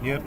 Yep.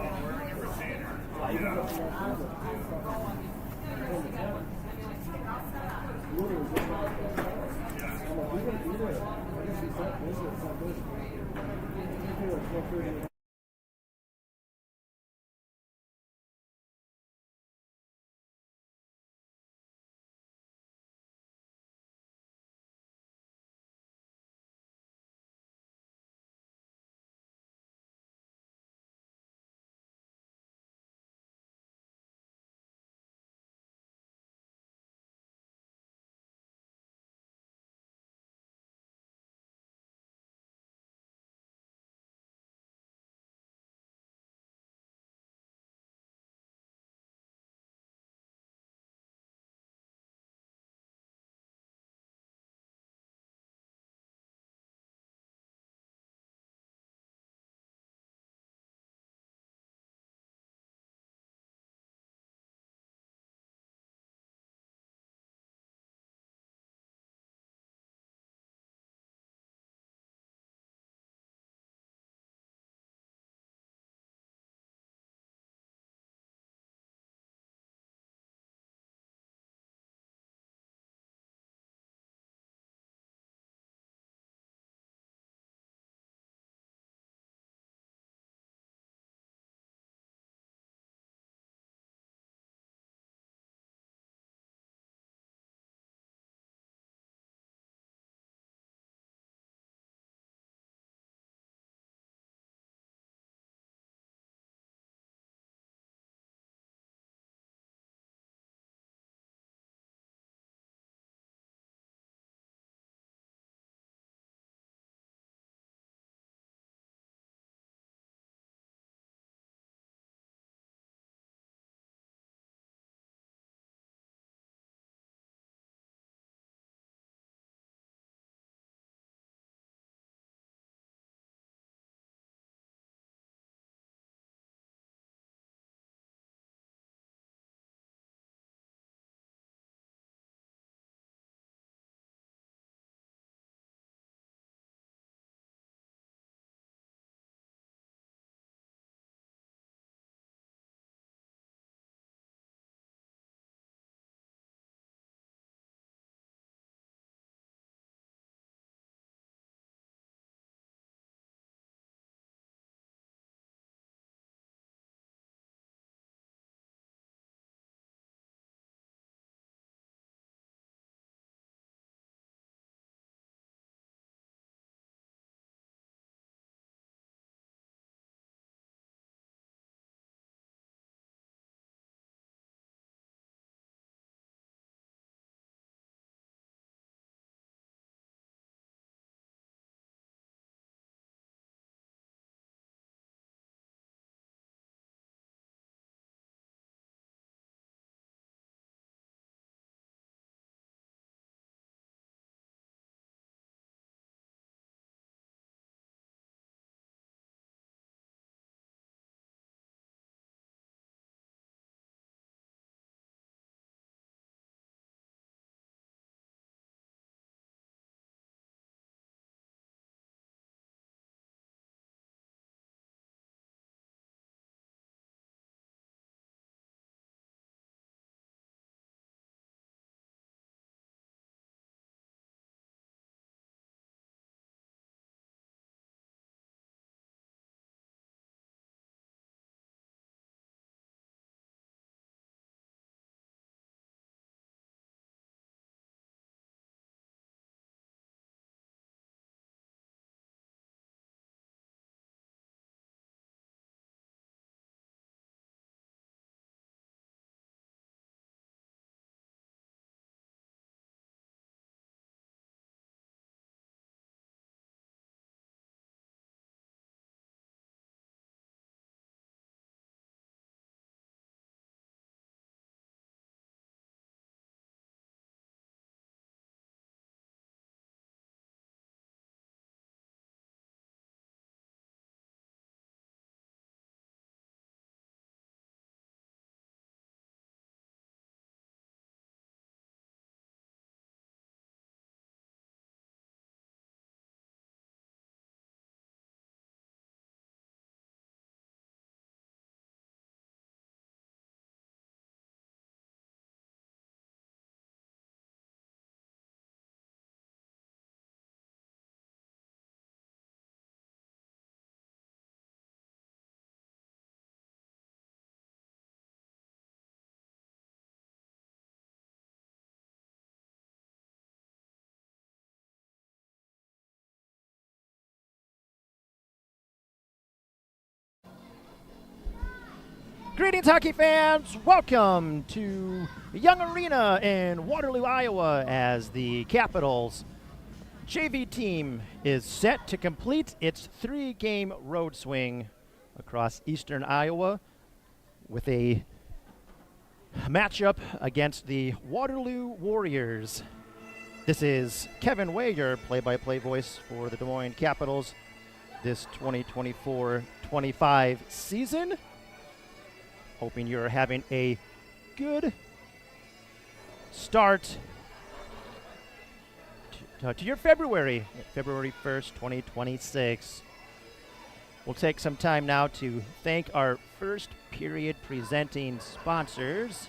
Greetings, hockey fans. Welcome to Young Arena in Waterloo, Iowa, as the Capitals JV team is set to complete its 3-game road swing across eastern Iowa with a matchup against the Waterloo Warriors. This is Kevin Way, your play-by-play voice for the Des Moines Capitals this 2024-25 season. Hoping you're having a good start to your February 1st, 2026. We'll take some time now to thank our first period presenting sponsors.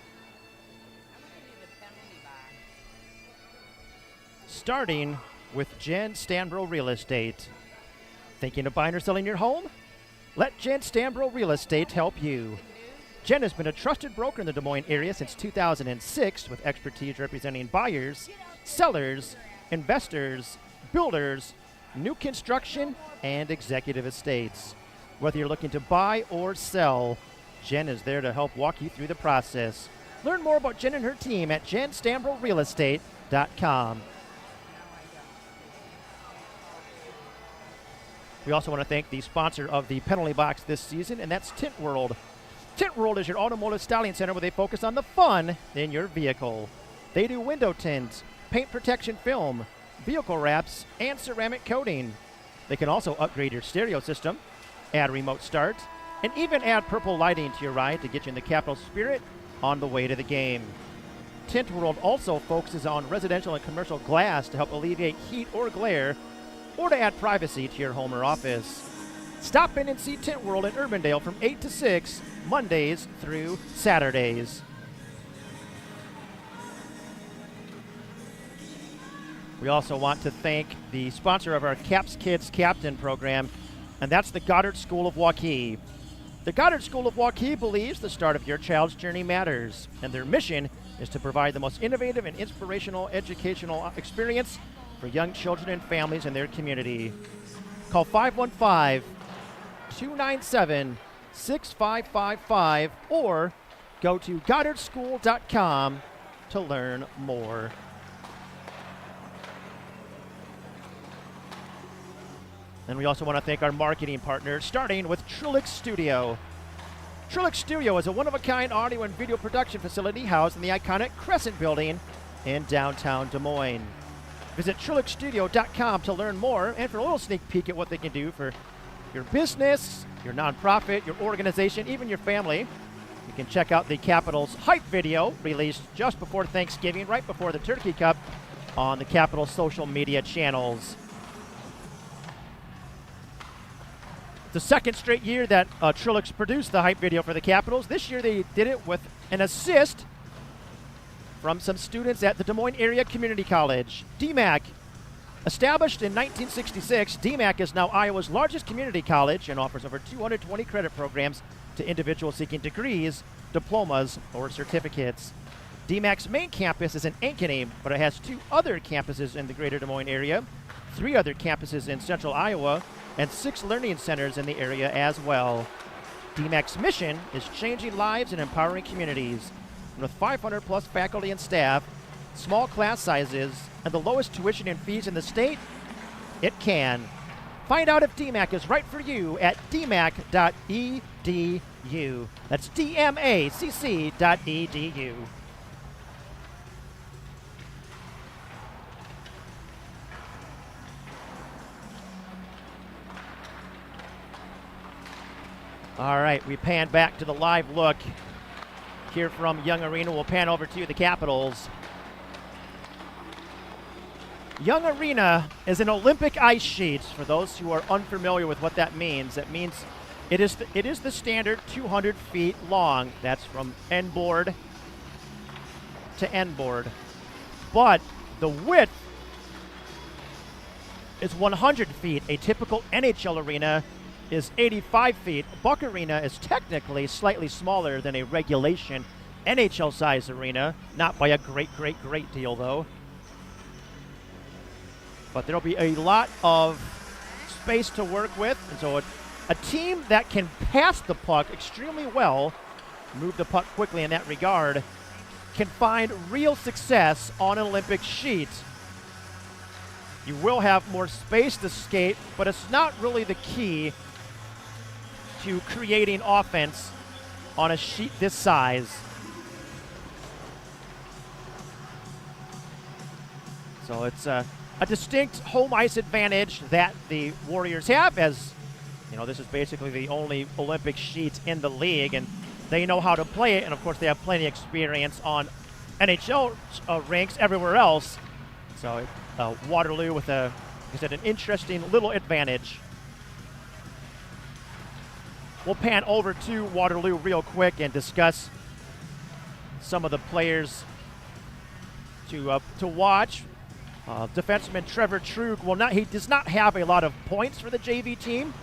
Starting with Jen Stanbro Real Estate. Thinking of buying or selling your home? Let Jen Stanbro Real Estate help you. Jen has been a trusted broker in the Des Moines area since 2006 with expertise representing buyers, sellers, investors, builders, new construction, and executive estates. Whether you're looking to buy or sell, Jen is there to help walk you through the process. Learn more about Jen and her team at jenstambrorealestate.com. We also want to thank the sponsor of the penalty box this season, and that's Tint World. Tint World is your automotive styling center where they focus on the fun in your vehicle. They do window tints, paint protection film, vehicle wraps, and ceramic coating. They can also upgrade your stereo system, add remote start, and even add purple lighting to your ride to get you in the Capital spirit on the way to the game. Tint World also focuses on residential and commercial glass to help alleviate heat or glare, or to add privacy to your home or office. Stop in and see Tint World in Urbandale from 8 to 6, Mondays through Saturdays. We also want to thank the sponsor of our Caps Kids Captain program, and that's the Goddard School of Waukee. The Goddard School of Waukee believes the start of your child's journey matters, and their mission is to provide the most innovative and inspirational educational experience for young children and families in their community. Call 515-297-6555 or go to goddardschool.com to learn more. And we also want to thank our marketing partners, starting with Trulix Studio. Trulix Studio is a one-of-a-kind audio and video production facility housed in the iconic Crescent Building in downtown Des Moines. Visit TrulixStudio.com to learn more and for a little sneak peek at what they can do for your business, your nonprofit, your organization, even your family. You can check out the Capitals hype video released just before Thanksgiving, right before the Turkey Cup, on the Capitals social media channels. The second straight year that Trulix produced the hype video for the Capitals. This year they did it with an assist from some students at the Des Moines Area Community College. DMAC. Established in 1966, DMAC is now Iowa's largest community college and offers over 220 credit programs to individuals seeking degrees, diplomas, or certificates. DMAC's main campus is in Ankeny, but it has 2 other campuses in the greater Des Moines area, 3 other campuses in central Iowa, and 6 learning centers in the area as well. DMAC's mission is changing lives and empowering communities. And with 500 plus faculty and staff, small class sizes, and the lowest tuition and fees in the state, it can. Find out if DMAC is right for you at dmac.edu. That's dmacc.edu. All right, we pan back to the live look here from Young Arena. We'll pan over to the Capitals. Young Arena is an Olympic ice sheet. For those who are unfamiliar with what that means it is the standard 200 feet long. That's from end board to end board. But the width is 100 feet. A typical NHL arena is 85 feet. Buck Arena is technically slightly smaller than a regulation NHL size arena. Not by a great deal though. But there'll be a lot of space to work with. And so a team that can pass the puck extremely well move the puck quickly in that regard, can find real success on an Olympic sheet. You will have more space to skate, but it's not really the key to creating offense on a sheet this size. So it's a distinct home ice advantage that the Warriors have, as you know, this is basically the only Olympic sheet in the league, and they know how to play it, and of course they have plenty of experience on NHL rinks everywhere else. So Waterloo with like I said, an interesting little advantage. We'll pan over to Waterloo real quick and discuss some of the players to watch. Defenseman Trevor Trug, he does not have a lot of points for the JV team.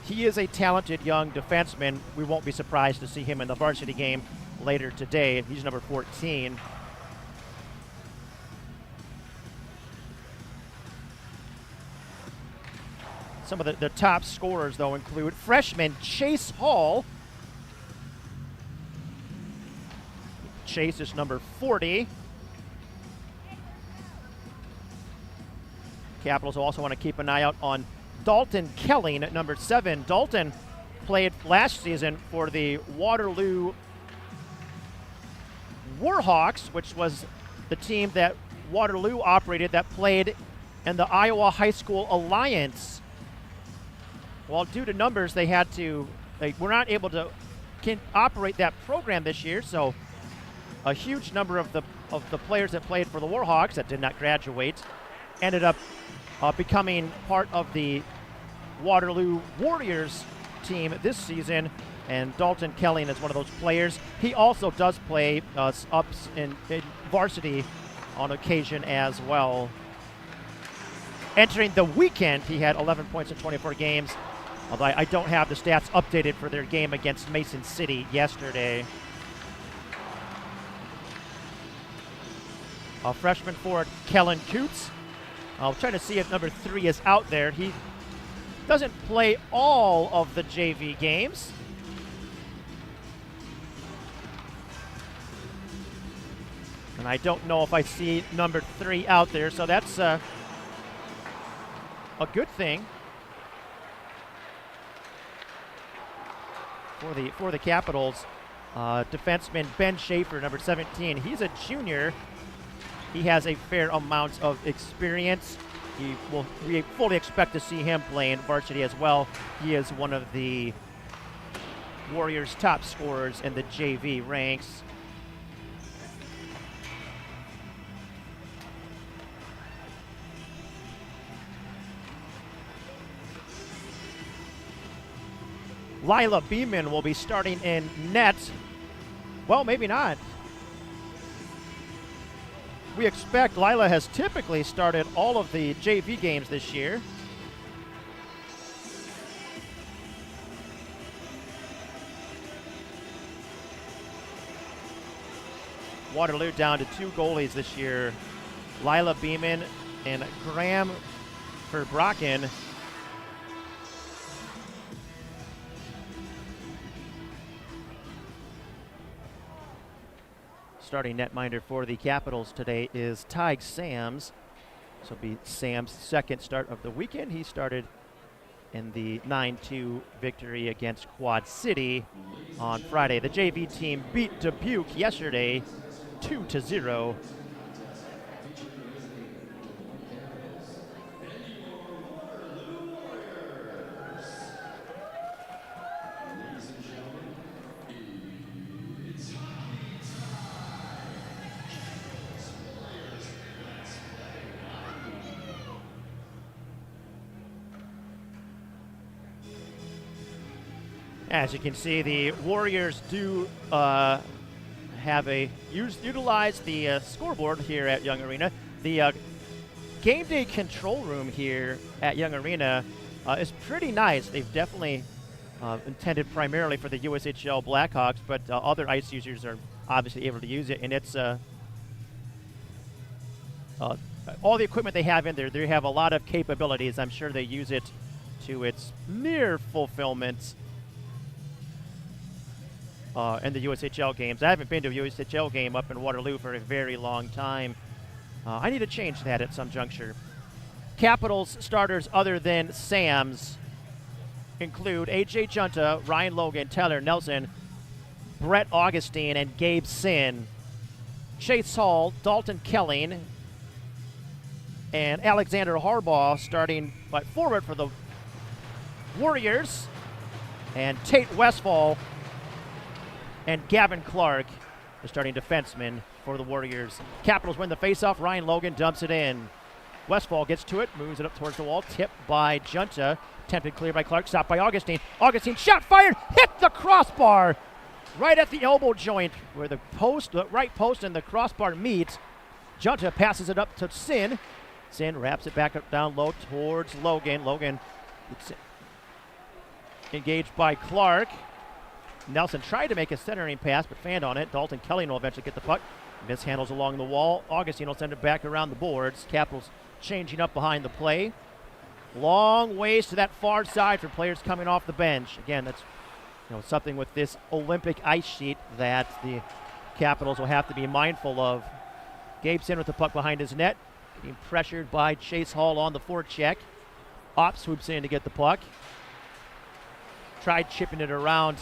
He is a talented young defenseman. We won't be surprised to see him in the varsity game later today. He's number 14. Some of the top scorers, though, include freshman Chase Hall. Chase is number 40. Capitals will also want to keep an eye out on Dalton Kelling at number 7. Dalton played last season for the Waterloo Warhawks, which was the team that Waterloo operated that played in the Iowa High School Alliance. Well, due to numbers, they were not able to operate that program this year, so a huge number of the players that played for the Warhawks that did not graduate ended up becoming part of the Waterloo Warriors team this season, and Dalton Kelling is one of those players. He also does play ups in varsity on occasion as well. Entering the weekend, he had 11 points in 24 games, although I don't have the stats updated for their game against Mason City yesterday. Freshman forward Kellen Coots. I'll try to see if number 3 is out there. He doesn't play all of the JV games. And I don't know if I see number 3 out there, so that's a good thing for the Capitals. Defenseman Ben Schaefer, number 17. He's a junior. He has a fair amount of experience. We fully expect to see him play in varsity as well. He is one of the Warriors' top scorers in the JV ranks. Lila Beeman will be starting in net. Well, maybe not. We expect Lila has typically started all of the JV games this year. Waterloo down to 2 goalies this year. Lila Beeman and Graham Verbraken. Starting netminder for the Capitals today is Tyg Sams. This will be Sam's second start of the weekend. He started in the 9-2 victory against Quad City on Friday. The JV team beat Dubuque yesterday 2-0. As you can see, the Warriors do utilize the scoreboard here at Young Arena. The game day control room here at Young Arena is pretty nice. They've definitely intended primarily for the USHL Blackhawks, but other ice users are obviously able to use it. And it's all the equipment they have in there, they have a lot of capabilities. I'm sure they use it to its near fulfillment. in the USHL games. I haven't been to a USHL game up in Waterloo for a very long time. I need to change that at some juncture. Capitals starters other than Sam's include A.J. Junta, Ryan Logan, Tyler Nelson, Brett Augustine, and Gabe Sin. Chase Hall, Dalton Kelling, and Alexander Harbaugh starting forward for the Warriors, and Tate Westfall and Gavin Clark, the starting defenseman for the Warriors. Capitals win the faceoff. Ryan Logan dumps it in. Westfall gets to it, moves it up towards the wall, tipped by Junta, attempted clear by Clark, stopped by Augustine. Augustine shot fired, hit the crossbar, right at the elbow joint where the right post and the crossbar meet. Junta passes it up to Sin. Sin wraps it back up down low towards Logan. Logan engaged by Clark. Nelson tried to make a centering pass, but fanned on it. Dalton Kelly will eventually get the puck. Mishandles along the wall. Augustine will send it back around the boards. Capitals changing up behind the play. Long ways to that far side for players coming off the bench. Again, that's something with this Olympic ice sheet that the Capitals will have to be mindful of. Gabe Sin with the puck behind his net, being pressured by Chase Hall on the forecheck. Opp swoops in to get the puck. Tried chipping it around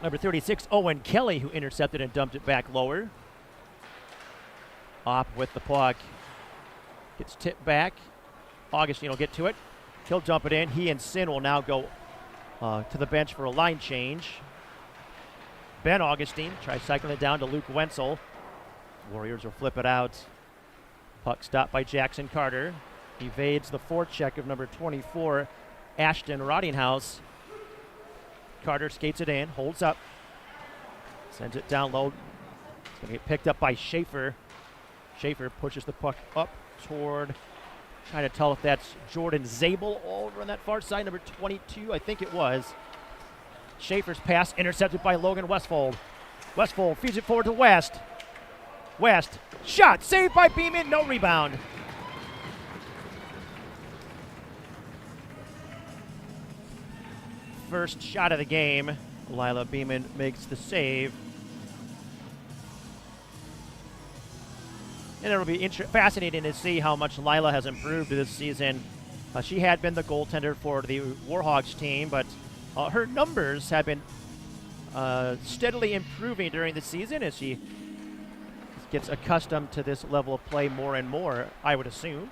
number 36, Owen Kelly, who intercepted and dumped it back lower. Opp with the puck. Gets tipped back. Augustine will get to it. He'll dump it in. He and Sin will now go to the bench for a line change. Ben Augustine tries cycling it down to Luke Wenzel. Warriors will flip it out. Puck stopped by Jackson Carter. Evades the forecheck of number 24, Ashton Rottinghouse. Carter skates it in, holds up, sends it down low. It's going to get picked up by Schaefer. Schaefer pushes the puck up toward, trying to tell if that's Jordan Zabel over on that far side, number 22, I think it was. Schaefer's pass intercepted by Logan Westfold. Westfold feeds it forward to West. West, shot, saved by Beeman, no rebound. First shot of the game. Lila Beeman makes the save. And it'll be fascinating to see how much Lila has improved this season. She had been the goaltender for the Warhawks team, but her numbers have been steadily improving during the season as she gets accustomed to this level of play more and more, I would assume.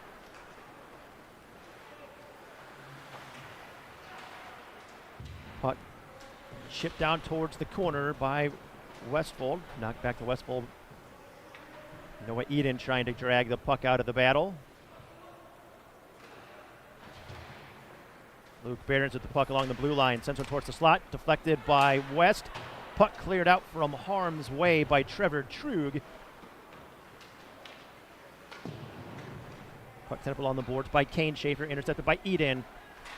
Puck chipped down towards the corner by Westfold. Knocked back to Westfold. Noah Eden trying to drag the puck out of the battle. Luke Behrens with the puck along the blue line. Sends it towards the slot. Deflected by West. Puck cleared out from harm's way by Trevor Trug. Puck set up along the boards by Kane Schaefer. Intercepted by Eden.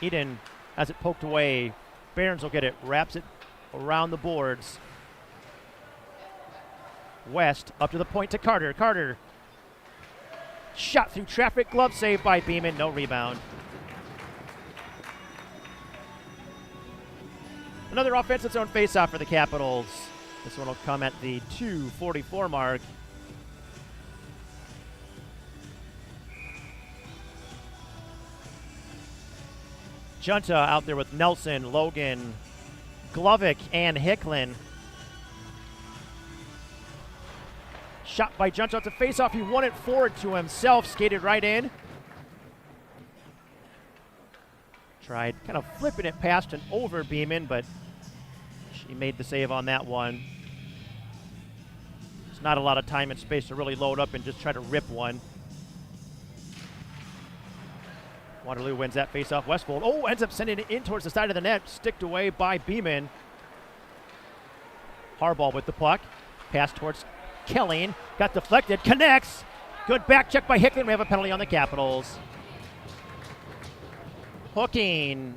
Eden has it poked away. Behrens will get it. Wraps it around the boards. West up to the point to Carter. Carter shot through traffic. Glove save by Beeman. No rebound. Another offensive zone faceoff for the Capitals. This one will come at the 2:44 mark. Junta out there with Nelson, Logan, Glovic, and Hicklin. Shot by Junta out to face-off. He won it forward to himself. Skated right in. Tried kind of flipping it past and over Beeman, but she made the save on that one. There's not a lot of time and space to really load up and just try to rip one. Waterloo wins that face-off. Westfold, ends up sending it in towards the side of the net. Sticked away by Beeman. Harbaugh with the puck. Pass towards Kelling. Got deflected. Connects. Good back check by Hicklin. We have a penalty on the Capitals. Hooking.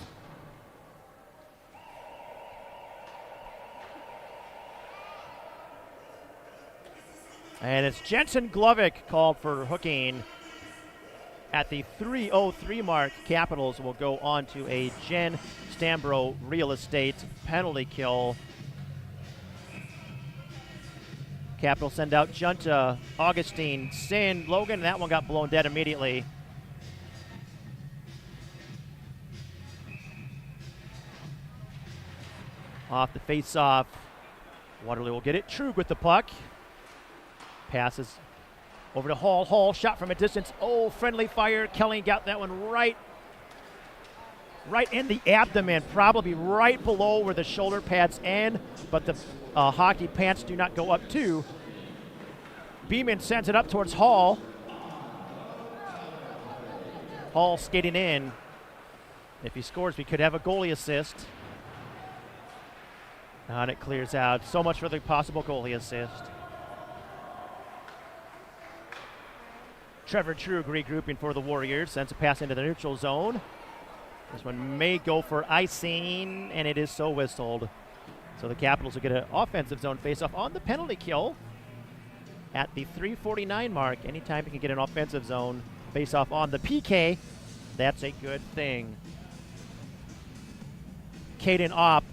And it's Jensen Glovic called for hooking. At the 3:03 mark, Capitals will go on to a Jen Stambro real estate penalty kill. Capitals send out Junta, Augustine, Sin, Logan, and that one got blown dead immediately. Off the face-off. Waterloo will get it. Trug with the puck. Passes over to Hall. Hall shot from a distance. Oh, friendly fire. Kelly got that one right in the abdomen, probably right below where the shoulder pads end, but the hockey pants do not go up too. Beeman sends it up towards Hall. Hall skating in. If he scores, we could have a goalie assist. And it clears out. So much for the possible goalie assist. Trevor Trug regrouping for the Warriors. Sends a pass into the neutral zone. This one may go for icing, and it is so whistled. So the Capitals will get an offensive zone faceoff on the penalty kill at the 3:49 mark. Anytime you can get an offensive zone faceoff on the PK, that's a good thing. Caden Opp.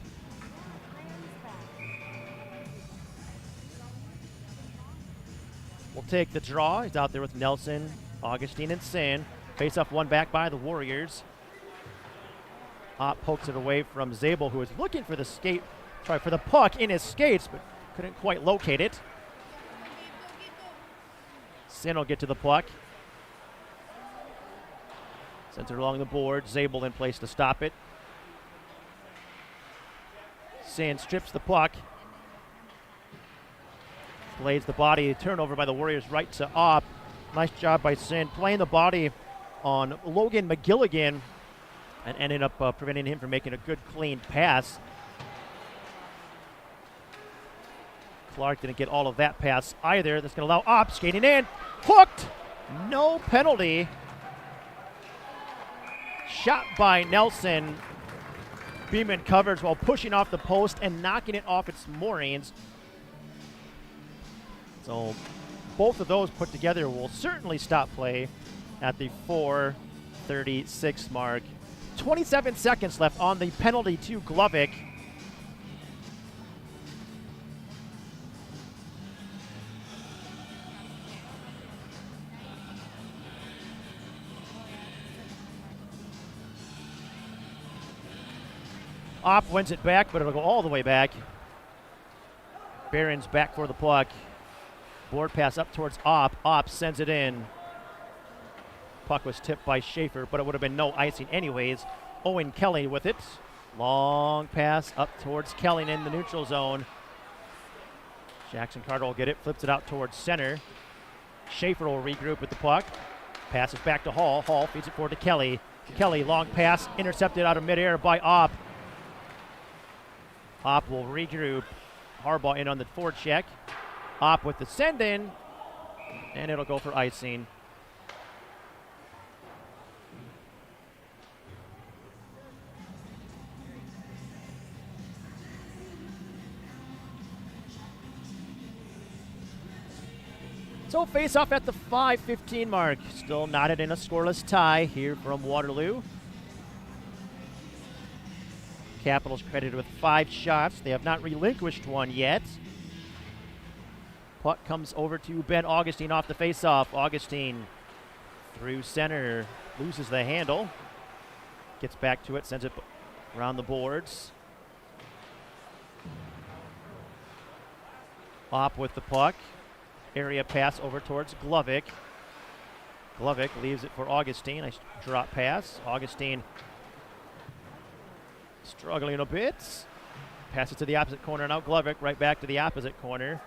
Will take the draw. He's out there with Nelson, Augustine, and Sin. Faceoff won back by the Warriors. Opp pokes it away from Zabel, who was looking for the puck in his skates, but couldn't quite locate it. Sin will get to the puck. Sends it along the board. Zabel in place to stop it. Sin strips the puck. Blades the body. Turnover by the Warriors right to Opp. Nice job by Sin playing the body on Logan McGilligan and ended up preventing him from making a good, clean pass. Clark didn't get all of that pass either. That's going to allow Opp skating in. Hooked! No penalty. Shot by Nelson. Beeman covers while pushing off the post and knocking it off its moorings. So both of those put together will certainly stop play at the 4:36 mark. 27 seconds left on the penalty to Glovic. Opp wins it back, but it'll go all the way back. Barron's back for the puck. Board pass up towards Opp. Opp sends it in. Puck was tipped by Schaefer, but it would have been no icing anyways. Owen Kelly with it. Long pass up towards Kelly in the neutral zone. Jackson Carter will get it, flips it out towards center. Schaefer will regroup with the puck. Passes back to Hall. Hall feeds it forward to Kelly. Kelly, long pass, intercepted out of midair by Opp. Opp will regroup. Harbaugh in on the forecheck. Opp with the send in, and it'll go for icing. So face off at the 5:15 mark. Still knotted in a scoreless tie here from Waterloo. Capitals credited with 5 shots. They have not relinquished one yet. Puck comes over to Ben Augustine off the face-off. Augustine through center, loses the handle. Gets back to it, sends it around the boards. Opp with the puck. Area pass over towards Glovic. Glovic leaves it for Augustine. Nice drop pass. Augustine struggling a bit. Pass it to the opposite corner. Now Glovic right back to the opposite corner.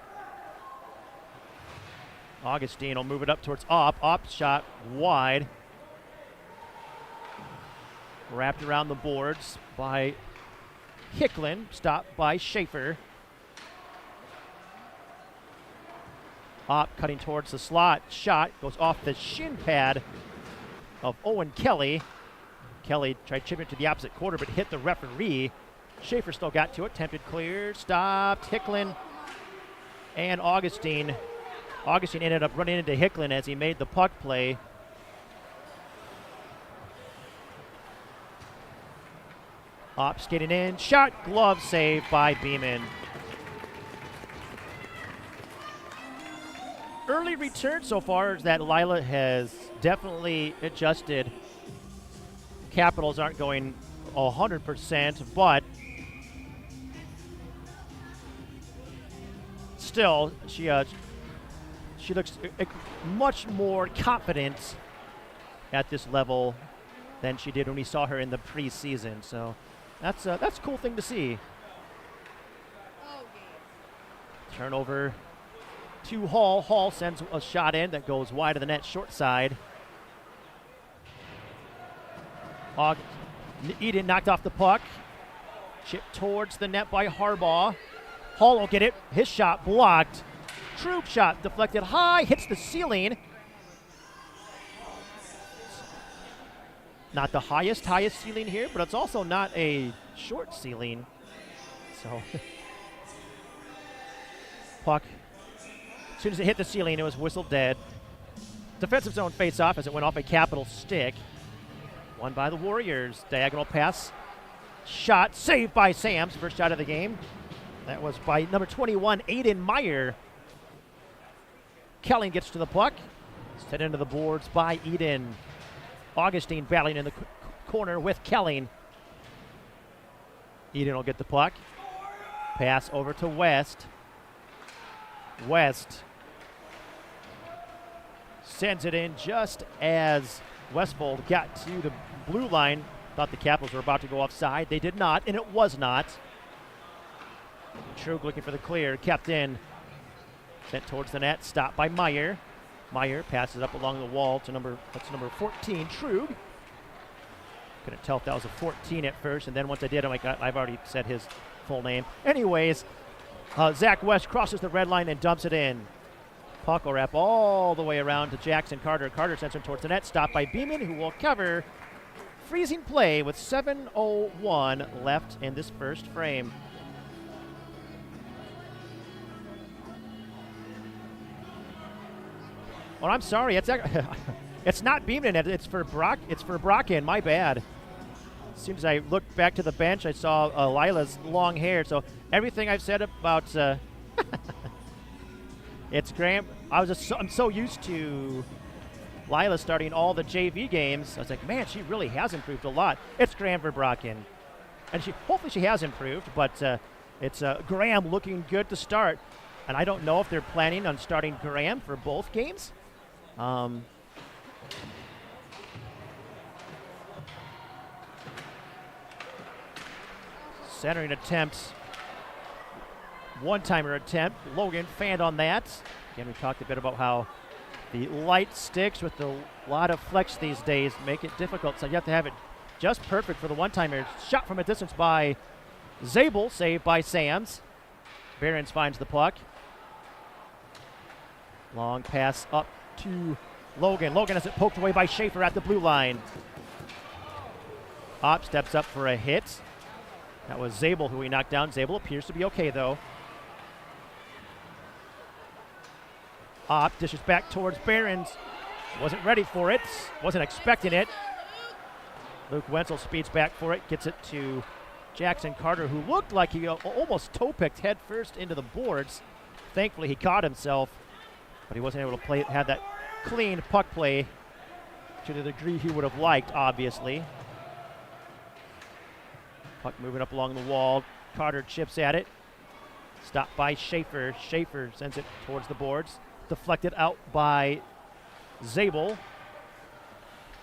Augustine will move it up towards Opp. Opp shot wide. Wrapped around the boards by Hicklin. Stopped by Schaefer. Opp cutting towards the slot. Shot goes off the shin pad of Owen Kelly. Kelly tried chipping it to the opposite quarter, but hit the referee. Schaefer still got to it. Tempted clear. Stopped. Hicklin and Augustine. Augustine ended up running into Hicklin as he made the puck play. Opp skating in. Shot. Glove save by Beeman. early return so far is that Lila has definitely adjusted. Capitals aren't going 100%, but still, she looks much more confident at this level than she did when we saw her in the preseason. So that's a cool thing to see. Turnover to Hall. Hall sends a shot in that goes wide of the net, short side. Eden knocked off the puck. Chipped towards the net by Harbaugh. Hall will get it. His shot blocked. Troop shot deflected high, hits the ceiling. Not the highest ceiling here, but it's also not a short ceiling. So, puck. As soon as it hit the ceiling, it was whistled dead. Defensive zone face-off as it went off a Capital stick. Won by the Warriors. Diagonal pass. Shot saved by Sams. First shot of the game. That was by number 21, Aiden Meyer. Kelly gets to the puck. Set into the boards by Eden. Augustine battling in the corner with Kelly. Eden will get the puck. Pass over to West. West sends it in just as Westfold got to the blue line. Thought the Capitals were about to go offside. They did not, and it was not. Trug looking for the clear, kept in. Sent towards the net, stopped by Meyer. Meyer passes up along the wall to number 14, Trug. Couldn't tell if that was a 14 at first, and then once I did, I'm like, I've already said his full name. Anyways, Zach West crosses the red line and dumps it in. Puck will wrap all the way around to Jackson Carter. Carter sends him towards the net, stopped by Beeman, who will cover. Freezing play with 7:01 left in this first frame. Oh, I'm sorry. It's not Beeman. It's for Brock. It's for Brocken. My bad. As soon as I looked back to the bench, I saw Lila's long hair. So everything I've said about it's Graham. I'm so used to Lila starting all the JV games. I was like, man, she really has improved a lot. It's Graham Verbracken, and hopefully she has improved. But it's Graham looking good to start. And I don't know if they're planning on starting Graham for both games. Centering attempt. One-timer attempt. Logan fanned on that. Again, we talked a bit about how the light sticks with a lot of flex these days make it difficult. So you have to have it just perfect for the one-timer. Shot from a distance by Zabel, saved by Sams. Behrens finds the puck. Long pass up to Logan. Logan has it poked away by Schaefer at the blue line. Opp steps up for a hit. That was Zabel who he knocked down. Zabel appears to be okay, though. Opp dishes back towards Behrens. Wasn't ready for it. Wasn't expecting it. Luke Wenzel speeds back for it. Gets it to Jackson Carter, who looked like he almost toe-picked head first into the boards. Thankfully, he caught himself, but he wasn't able to have that clean puck play to the degree he would have liked, obviously. Puck moving up along the wall. Carter chips at it. Stopped by Schaefer. Schaefer sends it towards the boards. Deflected out by Zabel.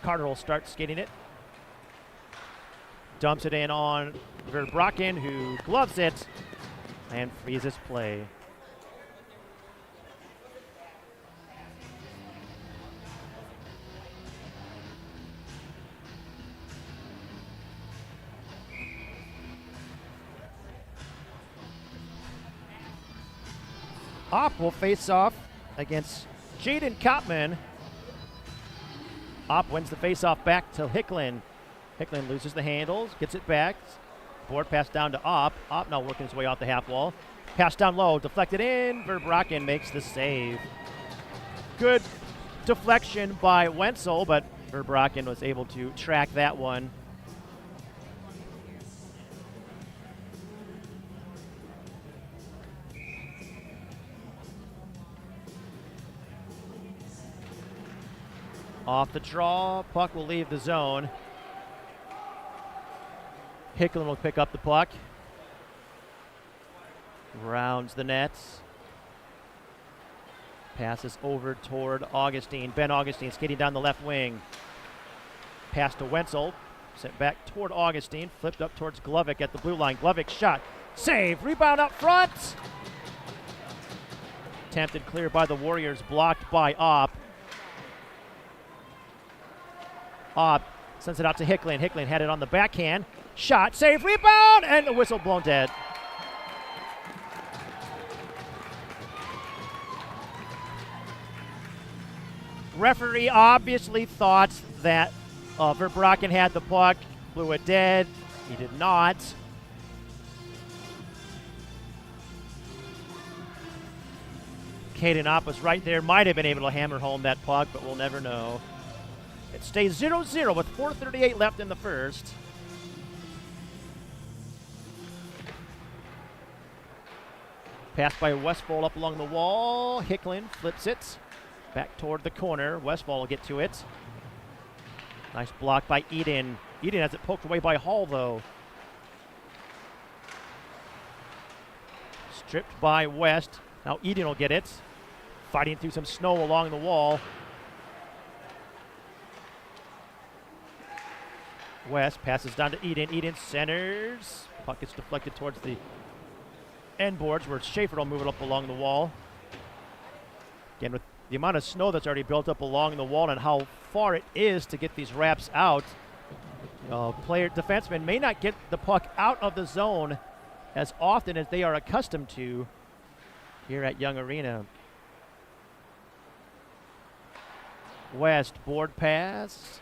Carter will start skating it. Dumps it in on Verbracken, who gloves it and freezes play. Opp will face off against Jaden Kopman. Opp wins the face-off back to Hicklin. Hicklin loses the handles, gets it back. Board pass down to Opp. Opp now working his way off the half wall. Pass down low, deflected in. Verbracken makes the save. Good deflection by Wenzel, but Verbracken was able to track that one. Off the draw, puck will leave the zone. Hicklin will pick up the puck. Rounds the nets. Passes over toward Augustine. Ben Augustine skating down the left wing. Pass to Wenzel. Sent back toward Augustine. Flipped up towards Glovic at the blue line. Glovic shot. Save. Rebound up front. Attempted clear by the Warriors. Blocked by Opp. Opp sends it out to Hicklin. Hicklin had it on the backhand. Shot. Save. Rebound. And the whistle blown dead. Referee obviously thought that Verbraeken had the puck, blew it dead. He did not. Caden Opp was right there, might have been able to hammer home that puck, but we'll never know. It stays 0-0 with 4:38 left in the first. Pass by Westfall up along the wall. Hicklin flips it. Back toward the corner. Westfall will get to it. Nice block by Eden. Eden has it poked away by Hall, though. Stripped by West. Now Eden will get it. Fighting through some snow along the wall. West passes down to Eden. Eden centers. Puck gets deflected towards the end boards where Schaefer will move it up along the wall. Again, with the amount of snow that's already built up along the wall and how far it is to get these wraps out, defensemen may not get the puck out of the zone as often as they are accustomed to here at Young Arena. West, board pass.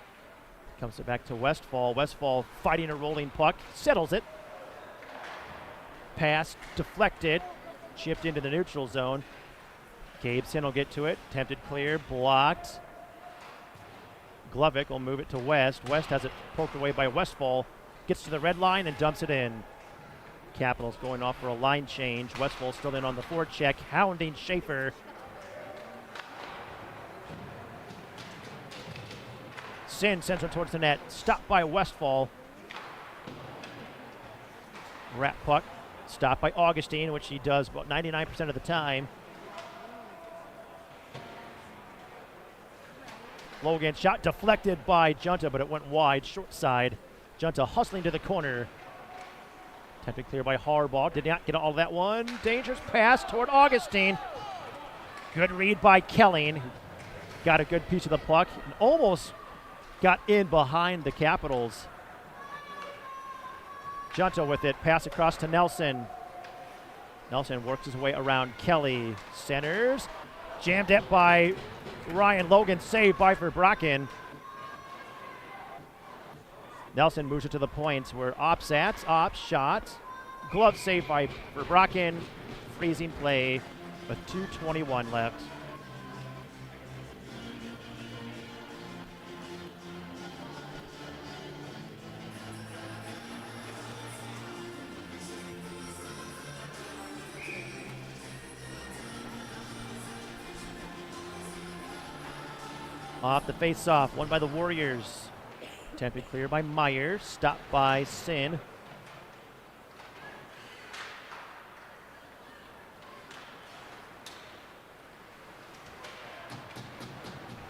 Comes it back to Westfall. Westfall fighting a rolling puck. Settles it. Pass deflected. Chipped into the neutral zone. Gabeson will get to it. Attempted clear. Blocked. Glovic will move it to West. West has it poked away by Westfall. Gets to the red line and dumps it in. Capitals going off for a line change. Westfall still in on the forecheck. Hounding Schaefer. Sin sends it towards the net. Stopped by Westfall. Wrap puck. Stopped by Augustine, which he does about 99% of the time. Logan shot deflected by Junta, but it went wide, short side. Junta hustling to the corner. Attempted clear by Harbaugh. Did not get all that one. Dangerous pass toward Augustine. Good read by Kelling, who got a good piece of the puck and almost got in behind the Capitals. Junta with it. Pass across to Nelson. Nelson works his way around Kelly. Centers. Jammed it by Ryan Logan, saved by Verbraeken. Nelson moves it to the points where Opp's at. Opp shot. Glove saved by Verbraeken. Freezing play with 2:21 left. Off the face-off, won by the Warriors. Attempted clear by Meyer, stopped by Sin.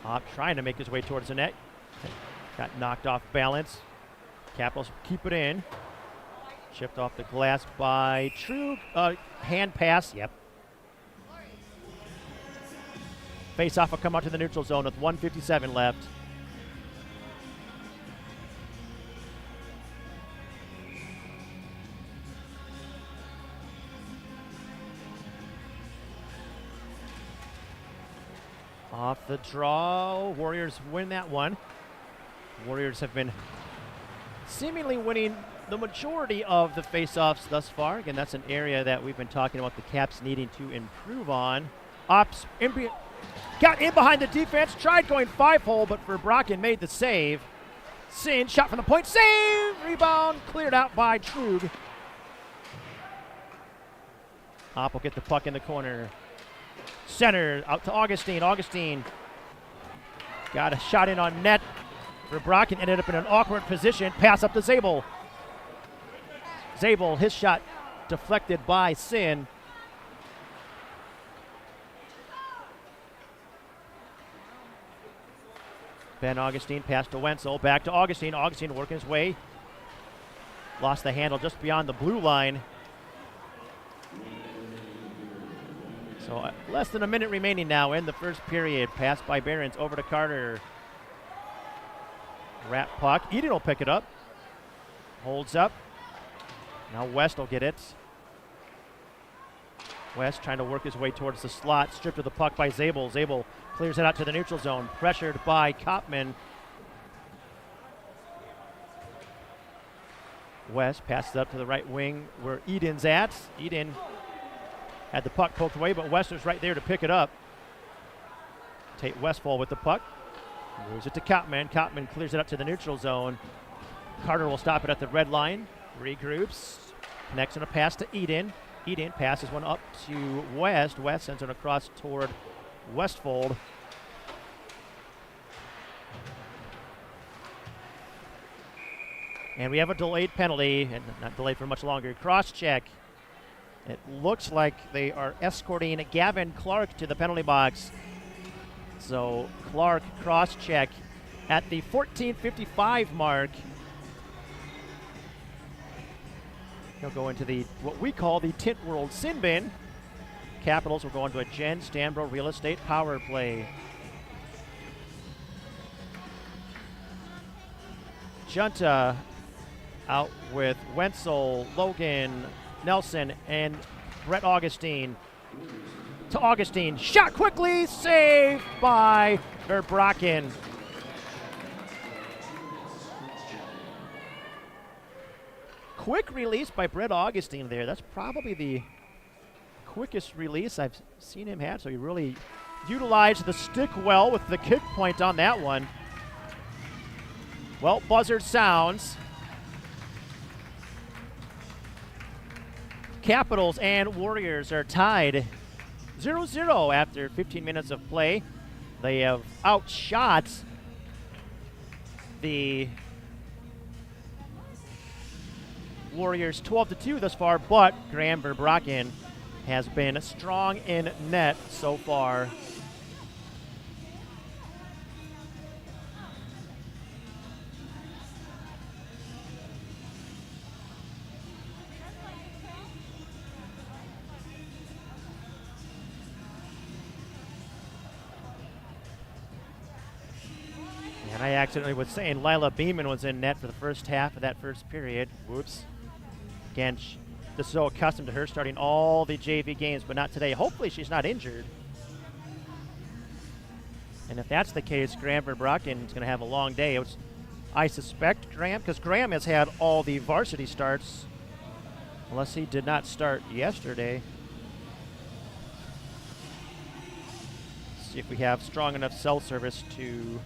Opp trying to make his way towards the net. Got knocked off balance. Capitals keep it in. Chipped off the glass by True. Hand pass, yep. Face-off will come out to the neutral zone with 1:57 left. Off the draw, Warriors win that one. Warriors have been seemingly winning the majority of the face-offs thus far. Again, that's an area that we've been talking about the Caps needing to improve on. Ops got in behind the defense, tried going 5-hole, but Verbraeken made the save. Sin shot from the point, save! Rebound cleared out by Trug. Opp will get the puck in the corner. Center out to Augustine. Augustine Got a shot in on net. Verbraeken ended up in an awkward position. Pass up to Zabel. Zabel, his shot deflected by Sin. Ben Augustine passed to Wenzel. Back to Augustine. Augustine working his way. Lost the handle just beyond the blue line. So less than a minute remaining now in the first period. Pass by Behrens over to Carter. Rat puck. Eden will pick it up. Holds up. Now West will get it. West trying to work his way towards the slot. Stripped of the puck by Zabel. Zabel clears it out to the neutral zone. Pressured by Kopman. West passes up to the right wing where Eden's at. Eden had the puck poked away, but West was right there to pick it up. Tate Westfall with the puck. Moves it to Kopman. Kopman clears it up to the neutral zone. Carter will stop it at the red line. Regroups. Connects on a pass to Eden. Eden passes one up to West. West sends it across toward Westfold. And we have a delayed penalty, and not delayed for much longer. Cross check. It looks like they are escorting Gavin Clark to the penalty box. So Clark cross check at the 14:55 mark. He'll go into the what we call the Tint World sin bin. Capitals will go into a Jen Stanbro real estate power play. Junta out with Wenzel, Logan, Nelson, and Brett Augustine. To Augustine. Shot quickly. Saved by Verbraeken. Quick release by Brett Augustine there. That's probably the quickest release I've seen him have. So he really utilized the stick well with the kick point on that one. Well, buzzer sounds. Capitals and Warriors are tied 0-0 after 15 minutes of play. They have outshot the Warriors 12-2 thus far, but Graham Verbraeken has been strong in net so far. And I accidentally was saying Lila Beeman was in net for the first half of that first period. Whoops. Again, this is so accustomed to her starting all the JV games, but not today. Hopefully she's not injured. And if that's the case, Graham Verbraeken is going to have a long day. I suspect Graham, because Graham has had all the varsity starts, unless he did not start yesterday. See if we have strong enough cell service to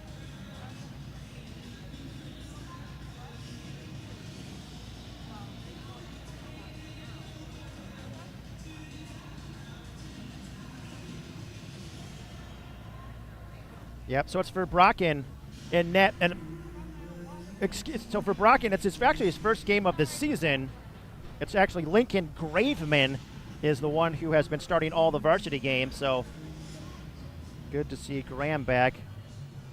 Yep, so it's Verbraeken in net. And so Verbraeken, it's actually his first game of the season. It's actually Lincoln Graveman is the one who has been starting all the varsity games. So good to see Graham back.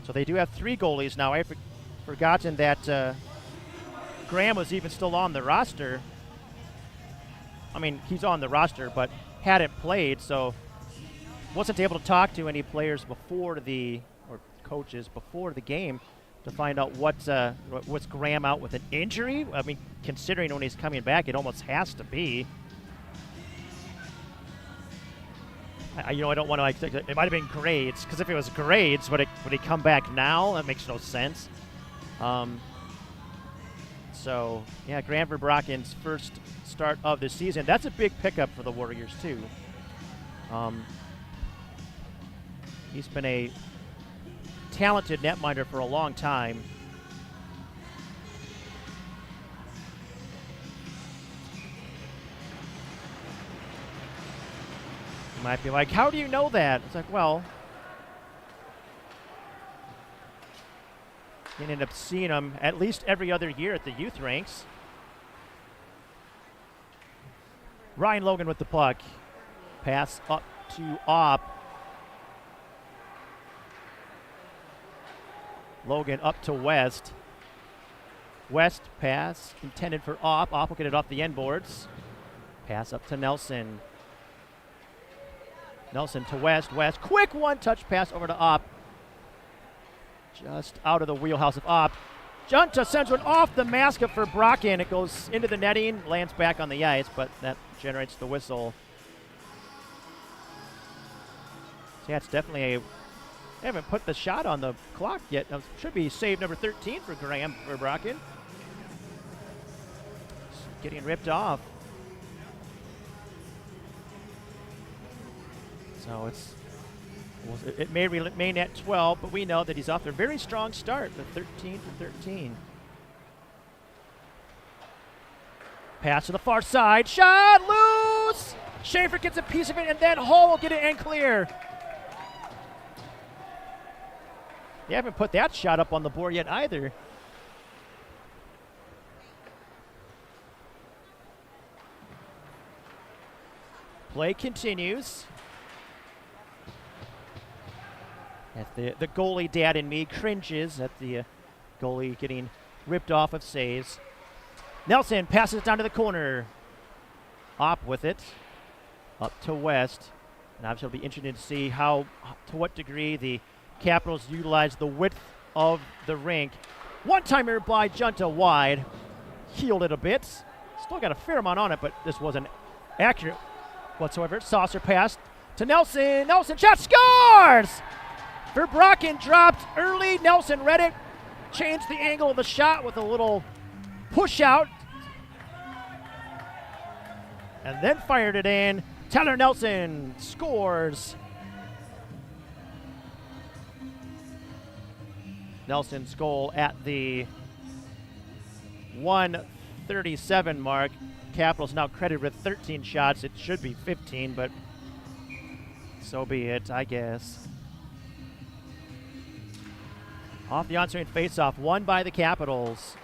So they do have 3 goalies now. I've forgotten that Graham was even still on the roster. I mean, he's on the roster, but hadn't played, so wasn't able to talk to any players before or coaches before the game to find out what's Graham out with an injury. I mean, considering when he's coming back, it almost has to be. I don't want to it might have been grades, because if it was grades, would he come back now? That makes no sense. So yeah, Graham Verbraeken's first start of the season. That's a big pickup for the Warriors too. He's been a talented netminder for a long time. You might be like, how do you know that? It's like, well, You end up seeing him at least every other year at the youth ranks. Ryan Logan with the puck. Pass up to Opp. Logan up to West. West pass intended for Opp. Opp will get it off the end boards. Pass up to Nelson. Nelson to West. West, quick one-touch pass over to Opp. Just out of the wheelhouse of Opp. Junta sends one off the mask for Brocken. It goes into the netting, lands back on the ice, but that generates the whistle. So yeah, it's definitely a... They haven't put the shot on the clock yet. Should be save number 13 for Graham for Brocken. Getting ripped off. So it may remain at 12, but we know that he's off to a very strong start, the 13 for 13. Pass to the far side. Shot loose! Schaefer gets a piece of it, and then Hall will get it and clear. They haven't put that shot up on the board yet either. Play continues. At the goalie dad in me cringes at the goalie getting ripped off of saves. Nelson passes it down to the corner. Opp with it. Up to West. And obviously it'll be interesting to see to what degree the Capitals utilize the width of the rink. One-timer by Junta wide. Healed it a bit. Still got a fair amount on it, but this wasn't accurate whatsoever. Saucer pass to Nelson. Nelson shot, scores! Verbrocken dropped early. Nelson read it. Changed the angle of the shot with a little push out. And then fired it in. Tyler Nelson scores. Nelson's goal at the 1:37 mark. Capitals now credited with 13 shots. It should be 15, but so be it, I guess. Off the on-screen faceoff, won by the Capitals.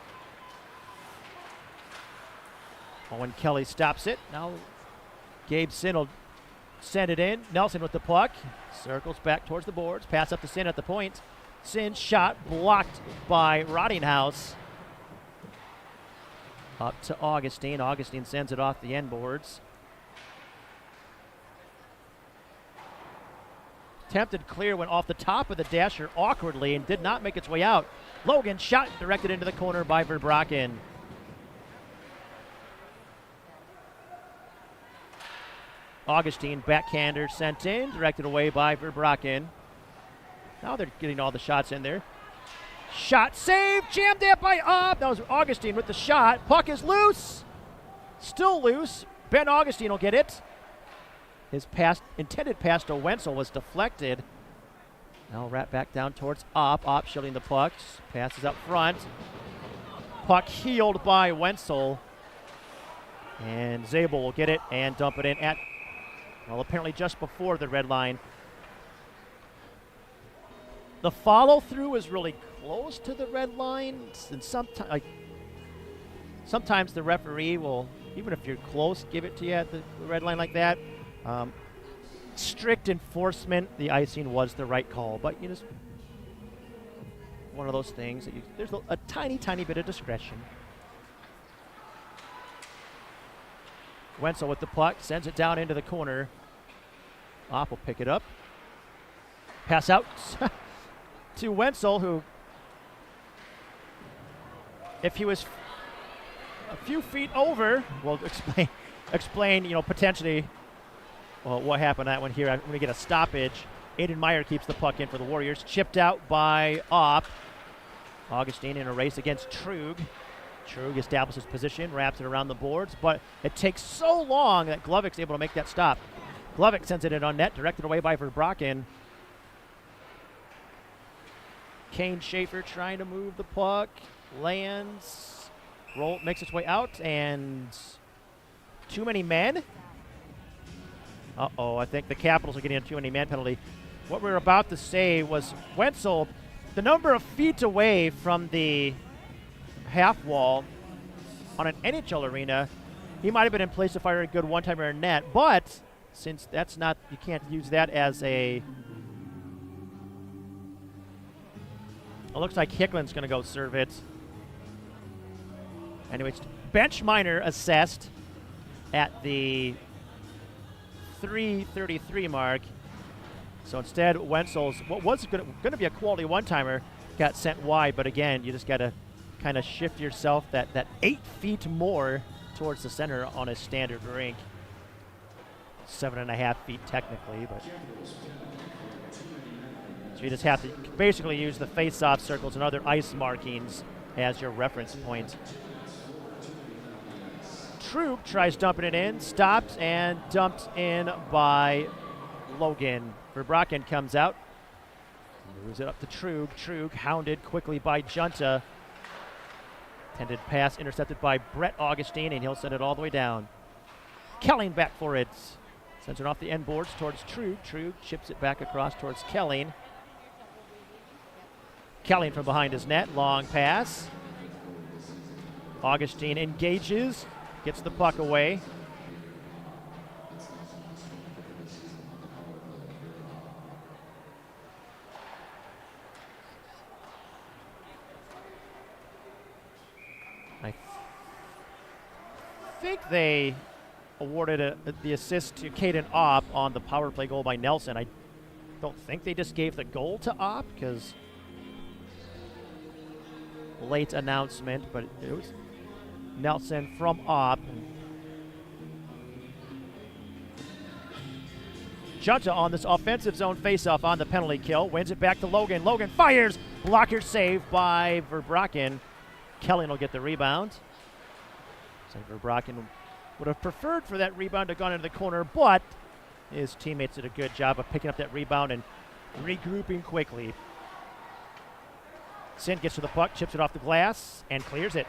Owen Kelly stops it. Now Gabe Sin will send it in. Nelson with the puck. Circles back towards the boards. Pass up to Sin at the point. Sin's shot blocked by Rottinghouse. Up to Augustine. Augustine sends it off the end boards. Attempted clear, went off the top of the dasher awkwardly and did not make its way out. Logan shot directed into the corner by Verbrocken. Augustine backhander sent in, directed away by Verbrocken. Now they're getting all the shots in there. Shot save, jammed it by Opp. That was Augustine with the shot. Puck is loose. Still loose. Ben Augustine will get it. His intended pass to Wenzel was deflected. Now wrap back down towards Opp. Opp shielding the pucks. Passes up front. Puck healed by Wenzel. And Zabel will get it and dump it in at, well, apparently just before the red line. The follow-through is really close to the red line, and sometimes the referee will, even if you're close, give it to you at the red line like that. Strict enforcement, the icing was the right call, but you just one of those things that there's a tiny, tiny bit of discretion. Wenzel with the puck, sends it down into the corner. Opp will pick it up. Pass out to Wenzel, who, if he was a few feet over, we'll explain, potentially what happened that one here. I'm going to get a stoppage. Aiden Meyer keeps the puck in for the Warriors. Chipped out by Opp. Augustine in a race against Trug. Trug establishes position, wraps it around the boards, but it takes so long that Glovik's able to make that stop. Glovik sends it in on net, directed away by Verbrocken. Kane Schaefer trying to move the puck, lands, makes its way out, and too many men. Uh-oh, I think the Capitals are getting a too many man penalty. What we were about to say was Wenzel the number of feet away from the half wall on an NHL arena, he might have been in place to fire a good one-timer net, but since that's not, you can't use that as a, it looks like Hicklin's going to go serve it. Anyways, bench minor assessed at the 3:33 mark. So instead, Wenzel's, what was going to be a quality one-timer, got sent wide. But again, you just got to kind of shift yourself that 8 feet more towards the center on a standard rink. 7.5 feet technically, but so you just have to basically use the face-off circles and other ice markings as your reference point. Troop tries dumping it in, stops, and dumped in by Logan. Verbraken comes out, moves it up to Trug. Trug hounded quickly by Junta. Tended pass intercepted by Brett Augustine, and he'll send it all the way down. Kelling back for it. Sends it off the end boards towards Trug. Trug chips it back across towards Kelling. Kelling from behind his net, long pass. Augustine engages, gets the puck away. I think they awarded the assist to Caden Opp on the power play goal by Nelson. I don't think they just gave the goal to Opp because late announcement, but it was Nelson from Opp. Junta on this offensive zone faceoff on the penalty kill. Wins it back to Logan. Logan fires. Blocker save by Verbraken. Kelly will get the rebound. So Verbraken would have preferred for that rebound to have gone into the corner, but his teammates did a good job of picking up that rebound and regrouping quickly. Sin gets to the puck, chips it off the glass, and clears it.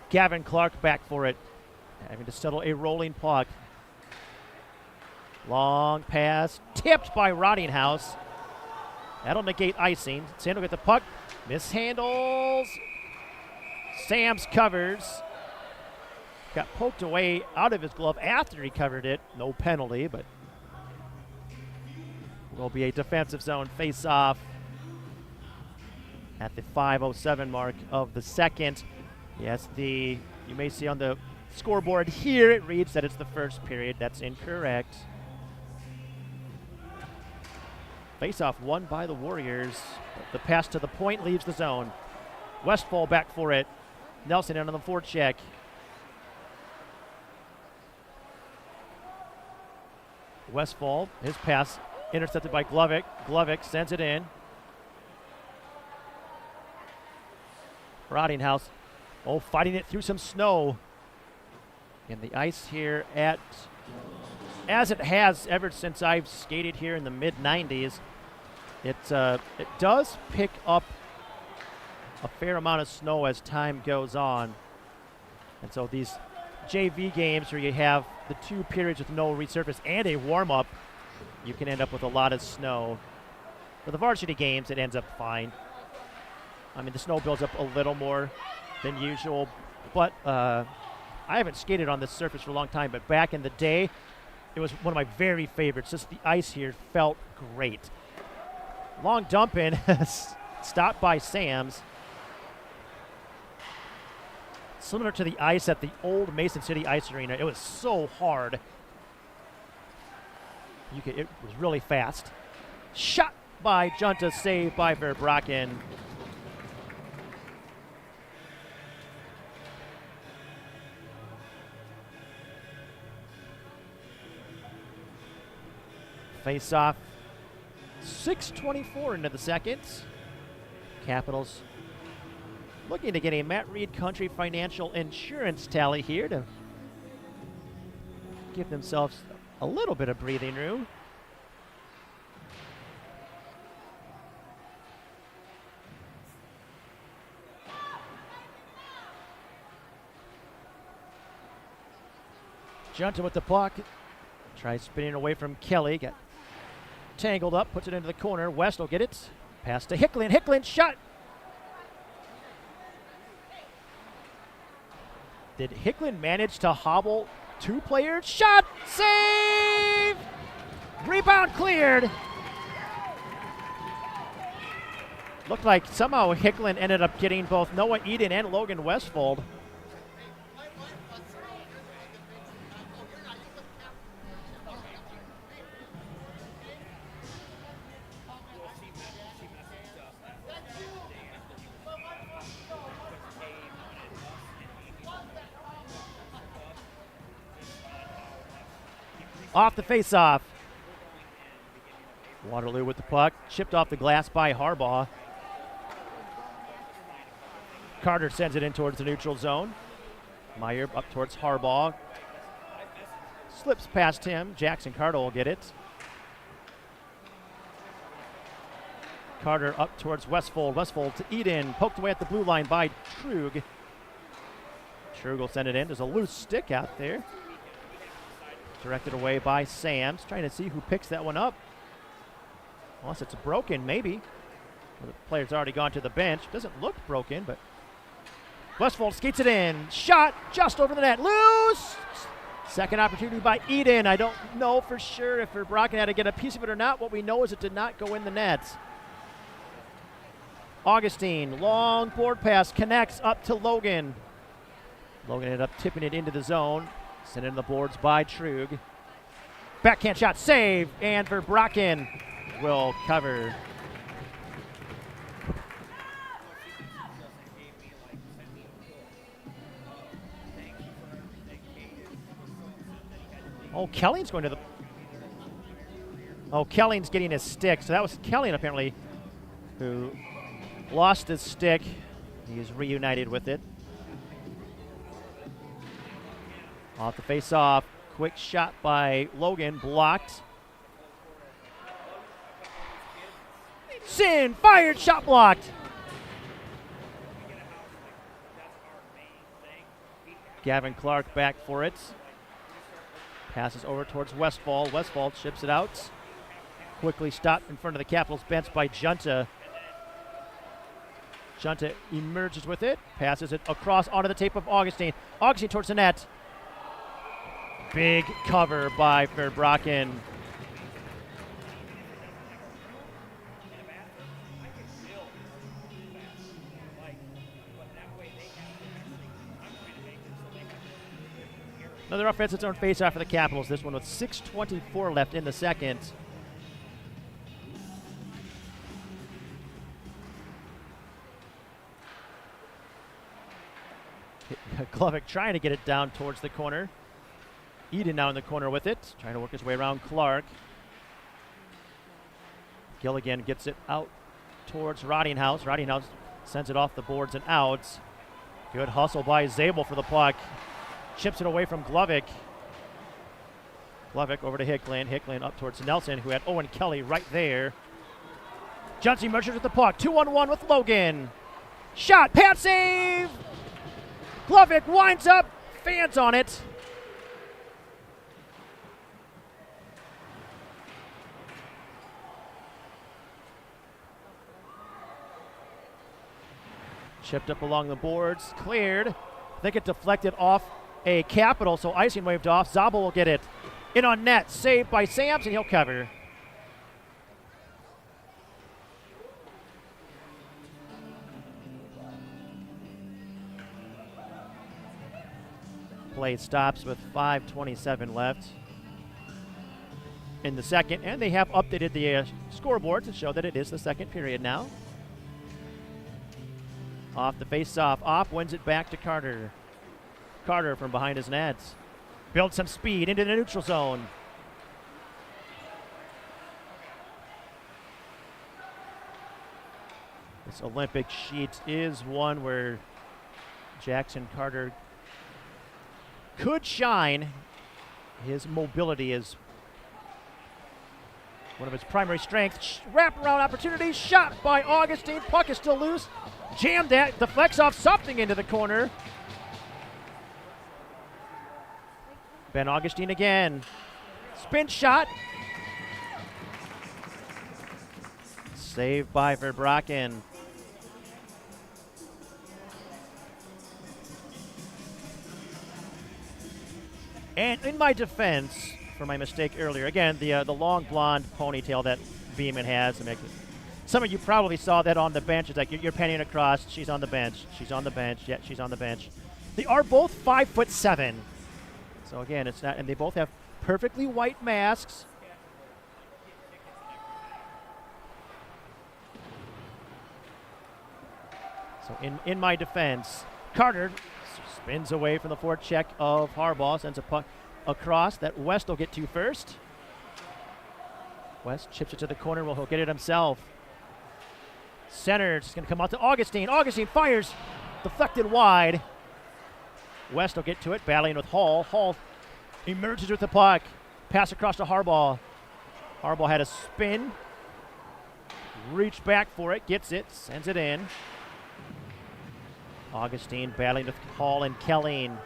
Gavin Clark back for it, having to settle a rolling puck. Long pass, tipped by Rottinghouse. That'll negate icing. Sin will get the puck, mishandles. Sams covers. Got poked away out of his glove after he covered it. No penalty, but will be a defensive zone face-off at the 5:07 mark of the second. Yes, you may see on the scoreboard here, it reads that it's the first period. That's incorrect. Face-off won by the Warriors. The pass to the point leaves the zone. Westfall back for it. Nelson in on the forecheck. Westfall, his pass intercepted by Glovic. Glovic sends it in. Rottinghouse, fighting it through some snow. And the ice here as it has ever since I've skated here in the mid-90s, it does pick up a fair amount of snow as time goes on. And so these JV games where you have the 2 periods with no resurface and a warm-up, you can end up with a lot of snow. For the varsity games, it ends up fine. I mean, the snow builds up a little more than usual, but I haven't skated on this surface for a long time, but back in the day, it was one of my very favorites. Just the ice here felt great. Long dump in, stopped by Sams. Similar to the ice at the old Mason City Ice Arena. It was so hard. It was really fast. Shot by Junta, saved by Verbraken. Face off. 6:24 into the second. Capitals looking to get a Matt Reed Country Financial Insurance tally here to give themselves a little bit of breathing room. Junta with the puck. Tries spinning away from Kelly. Got tangled up, puts it into the corner. West will get it. Pass to Hicklin. Hicklin shot. Did Hicklin manage to hobble 2 players? Shot! Save! Rebound cleared. Looked like somehow Hicklin ended up getting both Noah Eden and Logan Westfold. Off the face-off. Waterloo with the puck. Chipped off the glass by Harbaugh. Carter sends it in towards the neutral zone. Meyer up towards Harbaugh. Slips past him. Jackson Carter will get it. Carter up towards Westfold. Westfold to Eden. Poked away at the blue line by Trug. Trug will send it in. There's a loose stick out there. Directed away by Sams. Trying to see who picks that one up. Unless it's broken, maybe. Well, the player's already gone to the bench. Doesn't look broken, but Westfold skates it in. Shot just over the net. Loose! Second opportunity by Eden. I don't know for sure if Verbraeken had to get a piece of it or not. What we know is it did not go in the net. Augustine, long board pass, connects up to Logan. Logan ended up tipping it into the zone. Sent in the boards by Trug. Backhand shot saved, and Verbraeken will cover. Oh, Kelling's going to the... Oh, Kelling's getting his stick. So that was Kelling, apparently, who lost his stick. He's reunited with it. Off the face-off. Quick shot by Logan. Blocked. Sin fired. Shot blocked. Gavin Clark back for it. Passes over towards Westfall. Westfall chips it out. Quickly stopped in front of the Capitals bench by Junta. Junta emerges with it. Passes it across onto the tape of Augustine. Augustine towards the net. Big cover by Verbraeken. Another offensive zone faceoff for the Capitals. This one with 6:24 left in the second. Glovic trying to get it down towards the corner. Eden now in the corner with it, trying to work his way around Clark. Gilligan gets it out towards Rottinghouse. Rottinghouse sends it off the boards and out. Good hustle by Zabel for the puck. Chips it away from Glovic. Glovic over to Hicklin. Hicklin up towards Nelson, who had Owen Kelly right there. Johnson merges with the puck. 2-on-1 with Logan. Shot, pad save! Glovic winds up, fans on it. Chipped up along the boards, cleared. I think it deflected off a Capital, so icing waved off. Zabel will get it. In on net, saved by Sams, and he'll cover. Play stops with 5:27 left in the second, and they have updated the scoreboard to show that it is the second period now. Off the face-off. Off wins it back to Carter. Carter from behind his nets. Builds some speed into the neutral zone. This Olympic sheet is one where Jackson Carter could shine. His mobility is one of his primary strengths. Wraparound opportunity. Shot by Augustine. Puck is still loose. Jammed that. Deflects off something into the corner. Ben Augustine again. Spin shot. Saved by Verbraken. And in my defense, for my mistake earlier, again, the long blonde ponytail that Beeman has. Some of you probably saw that on the bench. It's like you're panning across. She's on the bench. She's on the bench. Yeah, she's on the bench. They are both 5'7". So again, it's not, and they both have perfectly white masks. So in my defense, Carter spins away from the forecheck of Harbaugh, sends a puck across that West will get to first. West chips it to the corner. Well, he'll get it himself. Center, it's going to come out to Augustine. Augustine fires, deflected wide. West will get to it, battling with Hall. Hall emerges with the puck. Pass across to Harbaugh. Harbaugh had a spin. Reached back for it, gets it, sends it in. Augustine battling with Hall and Kelling.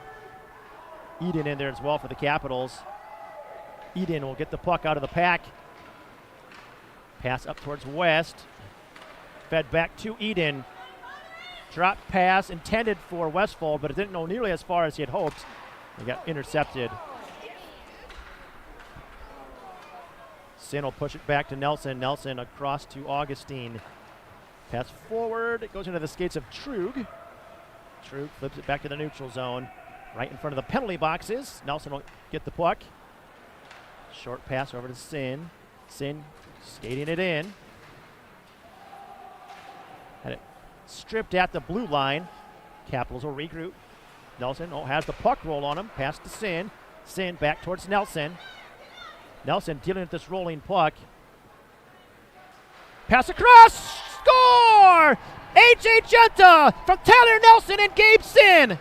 Eden in there as well for the Capitals. Eden will get the puck out of the pack. Pass up towards West. Fed back to Eden. Drop pass intended for Westfold, but it didn't go nearly as far as he had hoped. He got intercepted. Sin will push it back to Nelson. Nelson across to Augustine. Pass forward. It goes into the skates of Trug. Trug flips it back to the neutral zone. Right in front of the penalty boxes. Nelson will get the puck. Short pass over to Sin. Sin skating it in. Had it stripped at the blue line. Capitals will regroup. Nelson has the puck roll on him. Pass to Sin. Sin back towards Nelson. Nelson dealing with this rolling puck. Pass across. Score! A.J. Genta from Tyler Nelson and Gabe Sin.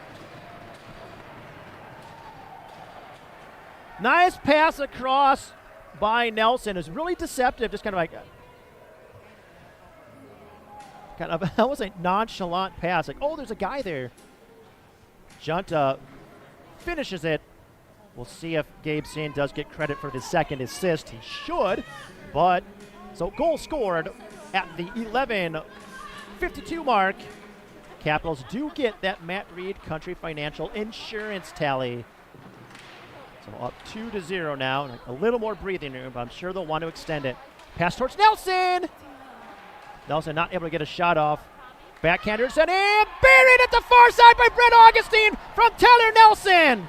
Nice pass across by Nelson. It was really deceptive. Just kind of like that was a nonchalant pass. Like, oh, there's a guy there. Junta finishes it. We'll see if Gabe Sin does get credit for the second assist. He should, but so goal scored at the 11:52 mark. Capitals do get that Matt Reed Country Financial Insurance tally. So up 2-0 now. A little more breathing room, but I'm sure they'll want to extend it. Pass towards Nelson. Nelson not able to get a shot off. Backhander sent in. Buried at the far side by Brett Augustine from Tyler Nelson.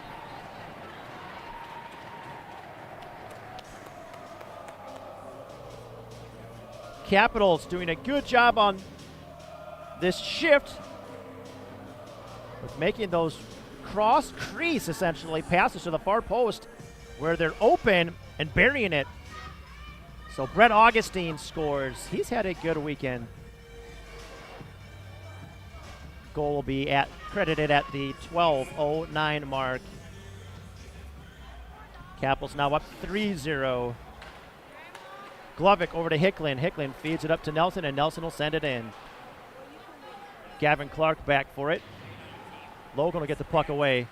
Capitals doing a good job on this shift with making those cross crease, essentially, passes to the far post where they're open and burying it. So Brett Augustine scores. He's had a good weekend. Goal will be credited at the 12:09 mark. Capitals now up 3-0. Glovic over to Hicklin. Hicklin feeds it up to Nelson, and Nelson will send it in. Gavin Clark back for it. Logan will get the puck away.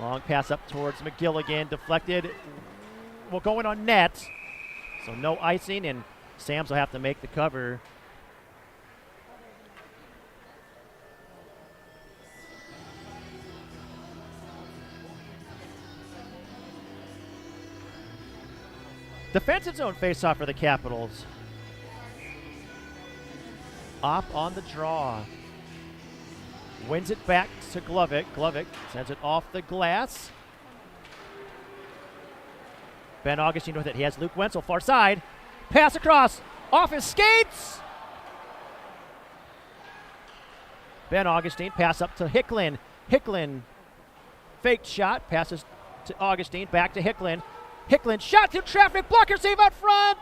Long pass up towards McGilligan. Deflected. Well, going on net. So no icing, and Sams will have to make the cover. Defensive zone faceoff for the Capitals. Opp on the draw. Wins it back to Glovic. Glovic sends it off the glass. Ben Augustine with it. He has Luke Wenzel far side. Pass across. Off his skates. Ben Augustine pass up to Hicklin. Hicklin faked shot. Passes to Augustine. Back to Hicklin. Hicklin shot through traffic. Blocker save out front.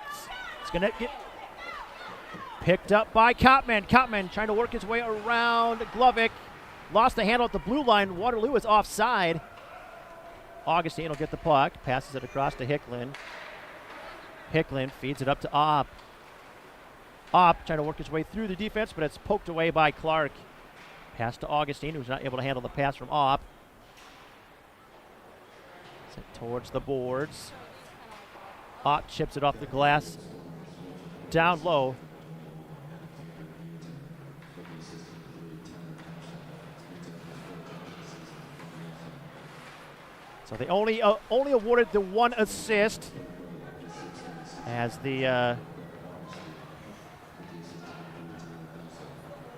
It's going to get picked up by Kottman. Kottman trying to work his way around Glovic. Lost the handle at the blue line. Waterloo is offside. Augustine will get the puck. Passes it across to Hicklin. Hicklin feeds it up to Opp. Opp trying to work his way through the defense, but it's poked away by Clark. Pass to Augustine, who's not able to handle the pass from Opp. Sent towards the boards. Ott chips it off the glass. Down low. So they only awarded the 1 assist as the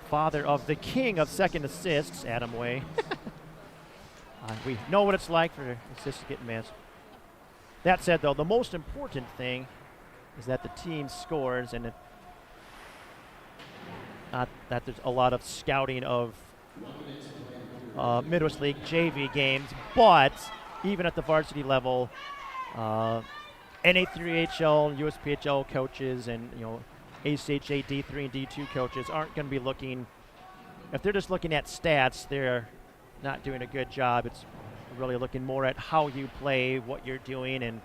father of the king of second assists, Adam Way. We know what it's like for assists to get missed. That said, though, the most important thing is that the team scores, and not that there's a lot of scouting of Midwest League JV games, but even at the varsity level, NA3HL, USPHL coaches, and ACHA D3 and D2 coaches aren't going to be looking. If they're just looking at stats, they're not doing a good job. It's really looking more at how you play, what you're doing, and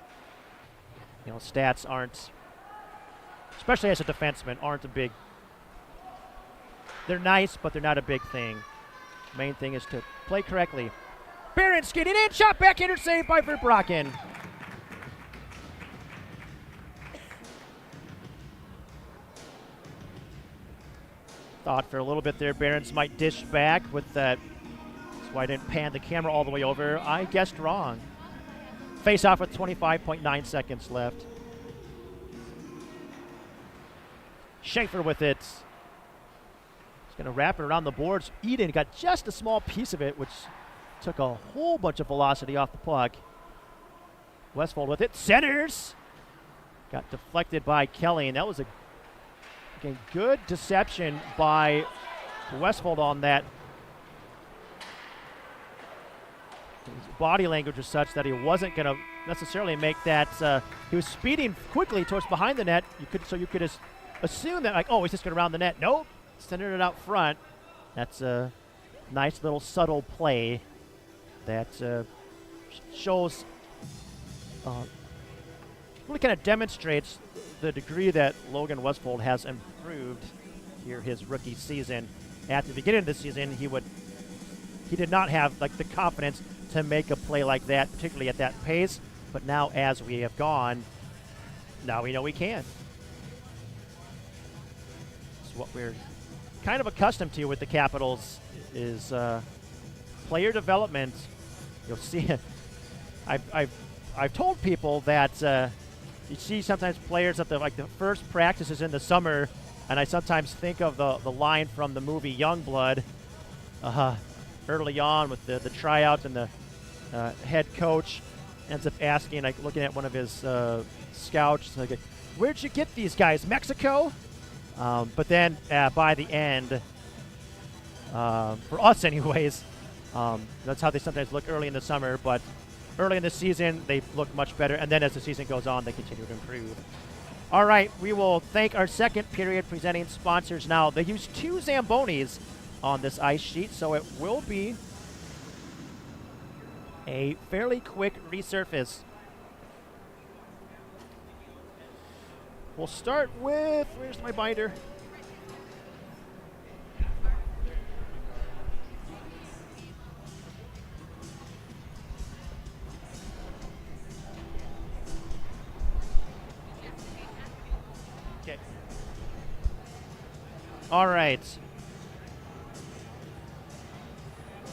stats aren't, especially as a defenseman, aren't a big. They're nice, but they're not a big thing. Main thing is to play correctly. Barron skating in, shot backhander save by Verbraeken. Thought for a little bit there, Barons might dish back with that. That's why I didn't pan the camera all the way over. I guessed wrong. Face off with 25.9 seconds left. Schaefer with it. He's going to wrap it around the boards. Eden got just a small piece of it, which took a whole bunch of velocity off the puck. Westfold with it. Centers. Got deflected by Kelly, and that was a good deception by Westfold on that. His body language was such that he wasn't going to necessarily make that. He was speeding quickly towards behind the net. You could assume that, like, oh, he's just going to round the net. Nope, centered it out front. That's a nice little subtle play that shows, really kind of demonstrates the degree that Logan Westfold has improved here his rookie season. At the beginning of the season, he did not have the confidence to make a play like that, particularly at that pace. But now, as we have gone, now we know we can. It's what we're kind of accustomed to with the Capitals is player development. You'll see. I've told people that. You see sometimes players at the first practices in the summer, and I sometimes think of the line from the movie Youngblood early on with the tryouts, and the head coach ends up asking, looking at one of his scouts, where'd you get these guys, Mexico? But then by the end, for us anyways, that's how they sometimes look early in the summer, but early in the season, they look much better, and then as the season goes on, they continue to improve. All right, we will thank our second period presenting sponsors now. They use 2 Zambonis on this ice sheet, so it will be a fairly quick resurface. We'll start with, where's my binder? All right.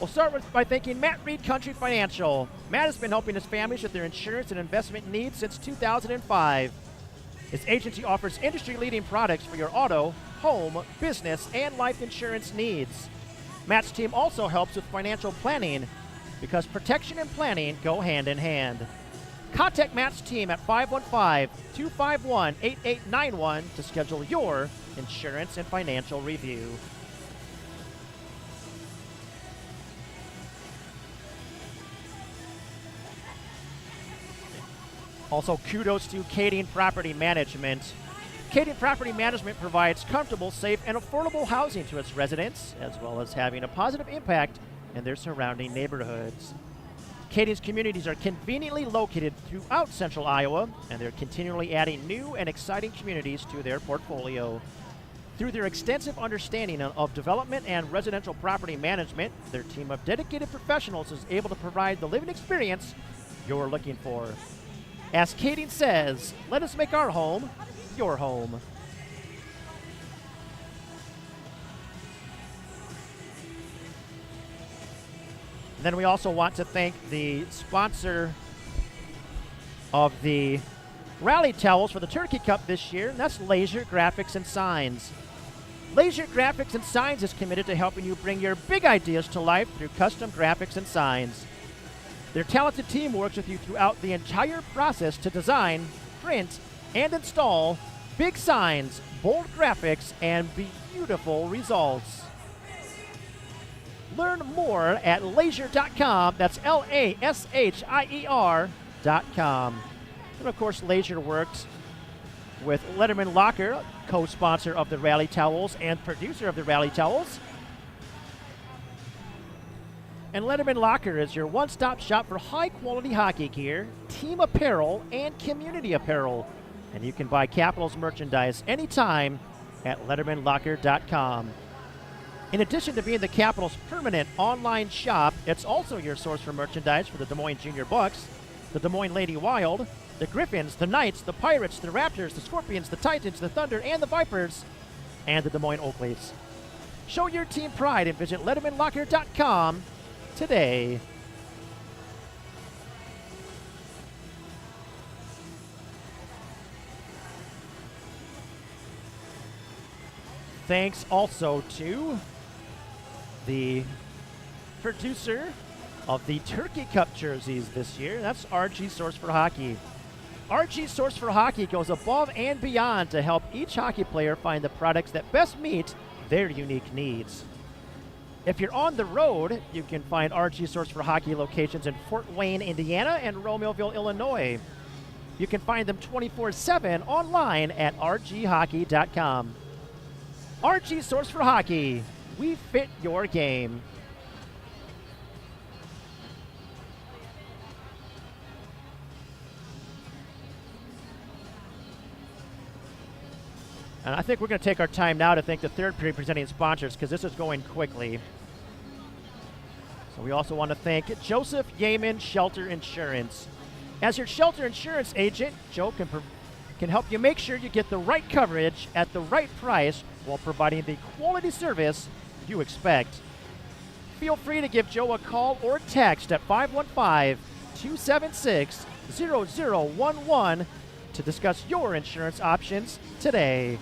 We'll start by thanking Matt Reed Country Financial. Matt has been helping his families with their insurance and investment needs since 2005. His agency offers industry-leading products for your auto, home, business, and life insurance needs. Matt's team also helps with financial planning because protection and planning go hand in hand. Contact Matt's team at 515-251-8891 to schedule your insurance and financial review. Also, kudos to Kading Property Management. Kading Property Management provides comfortable, safe, and affordable housing to its residents, as well as having a positive impact in their surrounding neighborhoods. Kading's communities are conveniently located throughout central Iowa, and they're continually adding new and exciting communities to their portfolio. Through their extensive understanding of development and residential property management, their team of dedicated professionals is able to provide the living experience you're looking for. As Kading says, let us make our home your home. And then we also want to thank the sponsor of the rally towels for the Turkey Cup this year, and that's Laser Graphics and Signs. Laser Graphics and Signs is committed to helping you bring your big ideas to life through custom graphics and signs. Their talented team works with you throughout the entire process to design, print, and install big signs, bold graphics, and beautiful results. Learn more at laser.com. That's LASHIER.com. And of course, Laser works with Letterman Locker, co-sponsor of the Rally Towels and producer of the Rally Towels. And Letterman Locker is your one-stop shop for high-quality hockey gear, team apparel, and community apparel. And you can buy Capitals merchandise anytime at lettermanlocker.com. In addition to being the Capitals' permanent online shop, it's also your source for merchandise for the Des Moines Junior Bucks, the Des Moines Lady Wild, the Griffins, the Knights, the Pirates, the Raptors, the Scorpions, the Titans, the Thunder, and the Vipers, and the Des Moines Oakleys. Show your team pride and visit lettermanlocker.com today. Thanks also to the producer of the Turkey Cup jerseys this year. That's RG Source for Hockey. RG Source for Hockey goes above and beyond to help each hockey player find the products that best meet their unique needs. If you're on the road, you can find RG Source for Hockey locations in Fort Wayne, Indiana, and Romeoville, Illinois. You can find them 24/7 online at rghockey.com. RG Source for Hockey. We fit your game. And I think we're going to take our time now to thank the third period presenting sponsors because this is going quickly. So we also want to thank Joseph Yeaman Shelter Insurance. As your shelter insurance agent, Joe can help you make sure you get the right coverage at the right price while providing the quality service you expect. Feel free to give Joe a call or text at 515-276-0011 to discuss your insurance options today.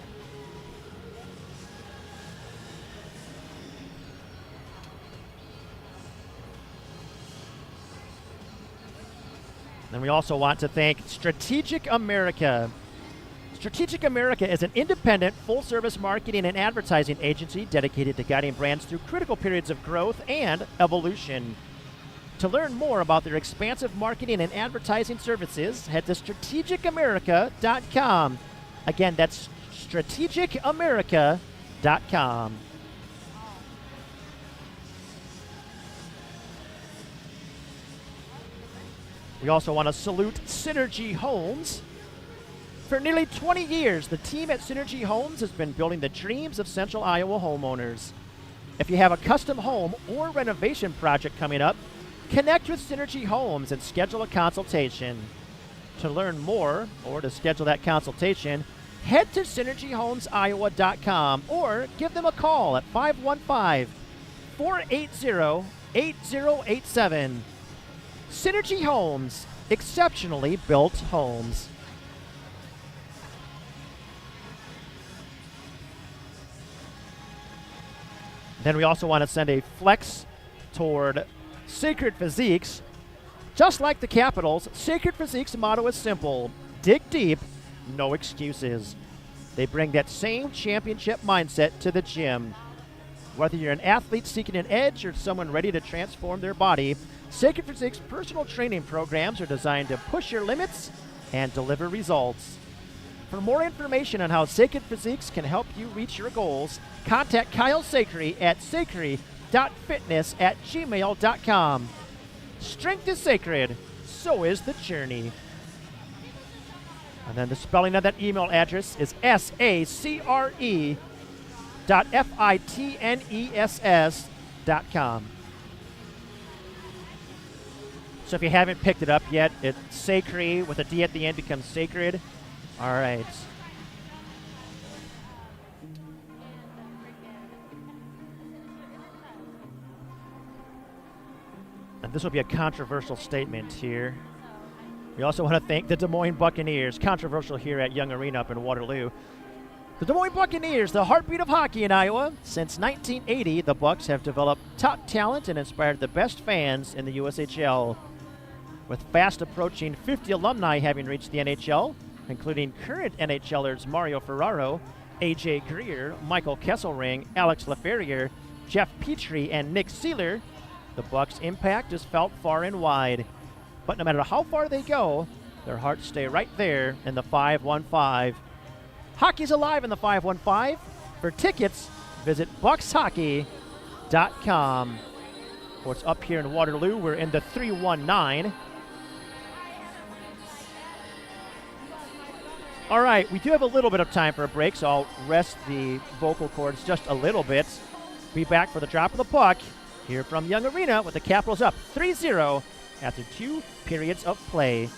And we also want to thank Strategic America. Strategic America is an independent, full-service marketing and advertising agency dedicated to guiding brands through critical periods of growth and evolution. To learn more about their expansive marketing and advertising services, head to strategicamerica.com. Again, that's strategicamerica.com. We also want to salute Synergy Homes. For nearly 20 years, the team at Synergy Homes has been building the dreams of Central Iowa homeowners. If you have a custom home or renovation project coming up, connect with Synergy Homes and schedule a consultation. To learn more or to schedule that consultation, head to synergyhomesiowa.com or give them a call at 515-480-8087. Synergy Homes, exceptionally built homes. Then we also want to send a flex toward Sacred Physiques. Just like the Capitals, Sacred Physiques' motto is simple: dig deep, no excuses. They bring that same championship mindset to the gym. Whether you're an athlete seeking an edge or someone ready to transform their body, Sacred Physiques' personal training programs are designed to push your limits and deliver results. For more information on how Sacred Physiques can help you reach your goals, contact Kyle Sacre at sacre.fitness@gmail.com. Strength is sacred, so is the journey. And then the spelling of that email address is sacre.fitness.com. So if you haven't picked it up yet, it's Sacred with a D at the end becomes Sacred. All right. And this will be a controversial statement here. We also want to thank the Des Moines Buccaneers. Controversial here at Young Arena up in Waterloo. The Des Moines Buccaneers, the heartbeat of hockey in Iowa. Since 1980, the Bucs have developed top talent and inspired the best fans in the USHL. With fast approaching 50 alumni having reached the NHL, including current NHLers Mario Ferraro, AJ Greer, Michael Kesselring, Alex Laferriere, Jeff Petrie, and Nick Seeler, the Bucs' impact is felt far and wide. But no matter how far they go, their hearts stay right there in the 515. Hockey's alive in the 515. For tickets, visit buckshockey.com. What's up here in Waterloo? We're in the 319. All right, we do have a little bit of time for a break, so I'll rest the vocal cords just a little bit. Be back for the drop of the puck here from Young Arena with the Capitals up 3-0 after 2 periods of play.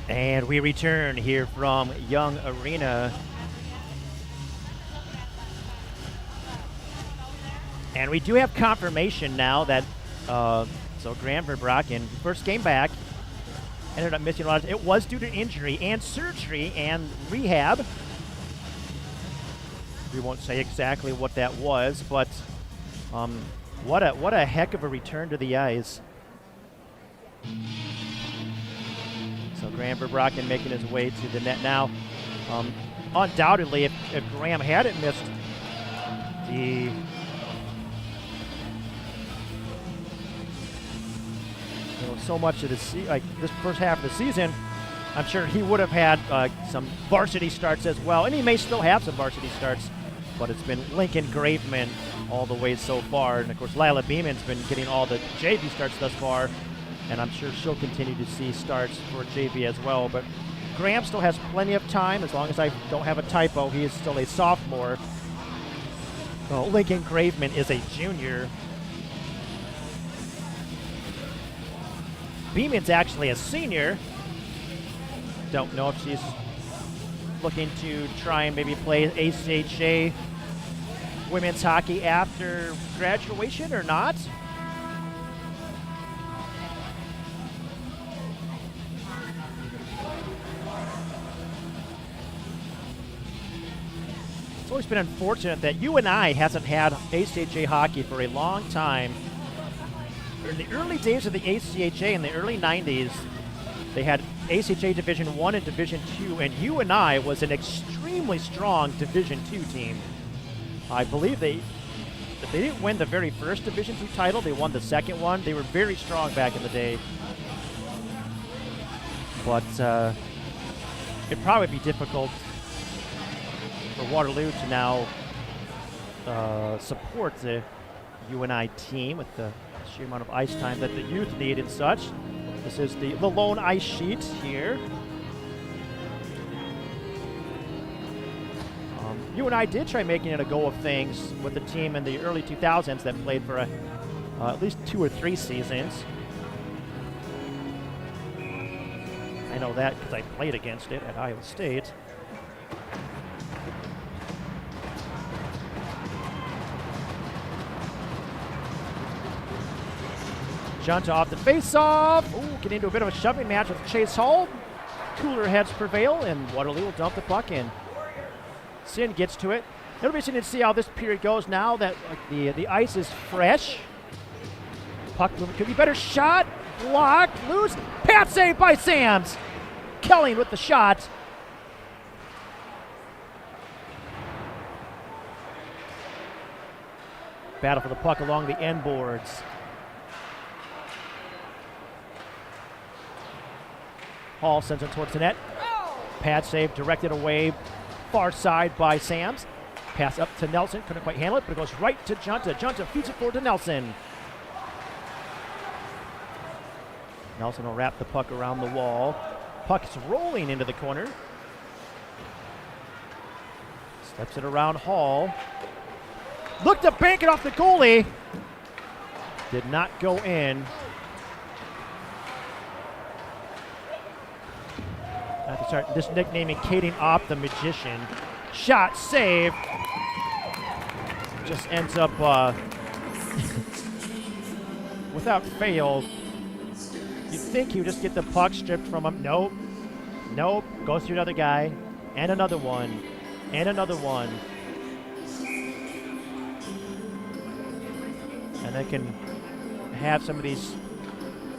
And we return here from Young Arena. And we do have confirmation now that so Graham Verbraeken, first game back, ended up missing a lot. It was due to injury and surgery and rehab. We won't say exactly what that was, but what a heck of a return to the ice. So Graham Verbraeken making his way to the net now. Undoubtedly, if Graham hadn't missed the so much of the this first half of the season, I'm sure he would have had some varsity starts as well, and he may still have some varsity starts, but it's been Lincoln Graveman all the way so far, and of course Lila Beeman's been getting all the JV starts thus far, and I'm sure she'll continue to see starts for JV as well. But Graham still has plenty of time, as long as I don't have a typo. He is still a sophomore. Lincoln Graveman is a junior. Beeman's actually a senior. Don't know if she's looking to try and maybe play ACHA women's hockey after graduation or not. It's always been unfortunate that UNI hasn't had ACHA hockey for a long time. In the early days of the ACHA in the early 90s, they had ACHA Division I and Division II, and UNI was an extremely strong Division II team. I believe they didn't win the very first Division II title, they won the second one. They were very strong back in the day. But it'd probably be difficult for Waterloo to now support the UNI team with the sheer amount of ice time that the youth need and such. This is the lone ice sheet here. UNI did try making it a go of things with the team in the early 2000s that played for at least 2 or 3 seasons. I know that because I played against it at Iowa State. Junta off the face-off. Ooh, getting into a bit of a shoving match with Chase Hall. Cooler heads prevail, and Waterloo will dump the puck in. Sin gets to it. It'll be interesting to see how this period goes now that the ice is fresh. Puck could be better shot. Blocked, loose. Pat save by Sams. Kelling with the shot. Battle for the puck along the end boards. Hall sends it towards the net. Pad save directed away, far side by Sams. Pass up to Nelson, couldn't quite handle it, but it goes right to Junta. Junta feeds it forward to Nelson. Nelson will wrap the puck around the wall. Puck is rolling into the corner. Steps it around Hall. Looked to bank it off the goalie. Did not go in. I have to start this nicknaming Kading Opp the Magician. Shot, save. Just ends up without fail. You'd think he would just get the puck stripped from him. Nope. Nope. Goes through another guy. And another one. And another one. And they can have some of these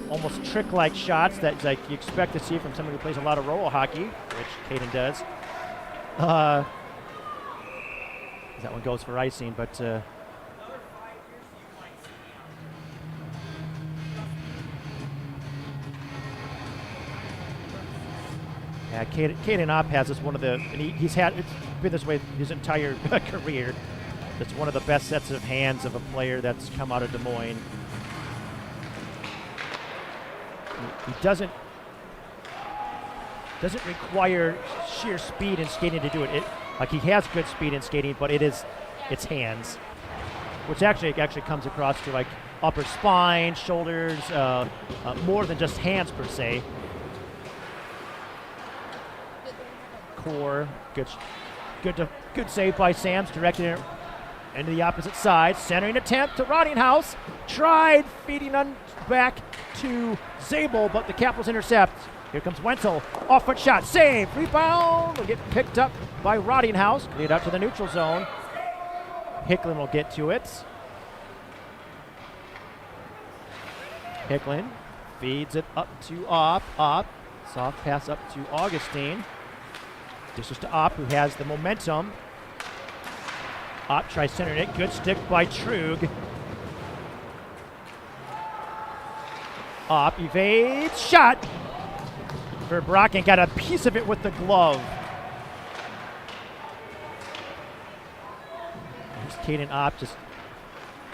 almost trick-like shots that like you expect to see from someone who plays a lot of roll hockey, which Caden does. That one goes for icing, but yeah, Caden Opp has this one of the, and he's had, it's been this way his entire career. It's one of the best sets of hands of a player that's come out of Des Moines. He doesn't require sheer speed and skating to do it. Like he has good speed in skating, but it's hands, which actually comes across to like upper spine, shoulders, more than just hands per se. Core, good save by Sams, directed it into the opposite side. Centering attempt to Rottinghouse. Tried feeding back to Zabel, but the Capitals intercept. Here comes Wenzel. Off-foot shot. Save. Rebound. Will get picked up by Rottinghouse. Lead out to the neutral zone. Hicklin will get to it. Hicklin feeds it up to Opp. Soft pass up to Augustine. Dishes to Opp, who has the momentum. Opp tries centering it. Good stick by Trug. Opp evades. Shot! Verbraeken got a piece of it with the glove. Here's Caden Opp just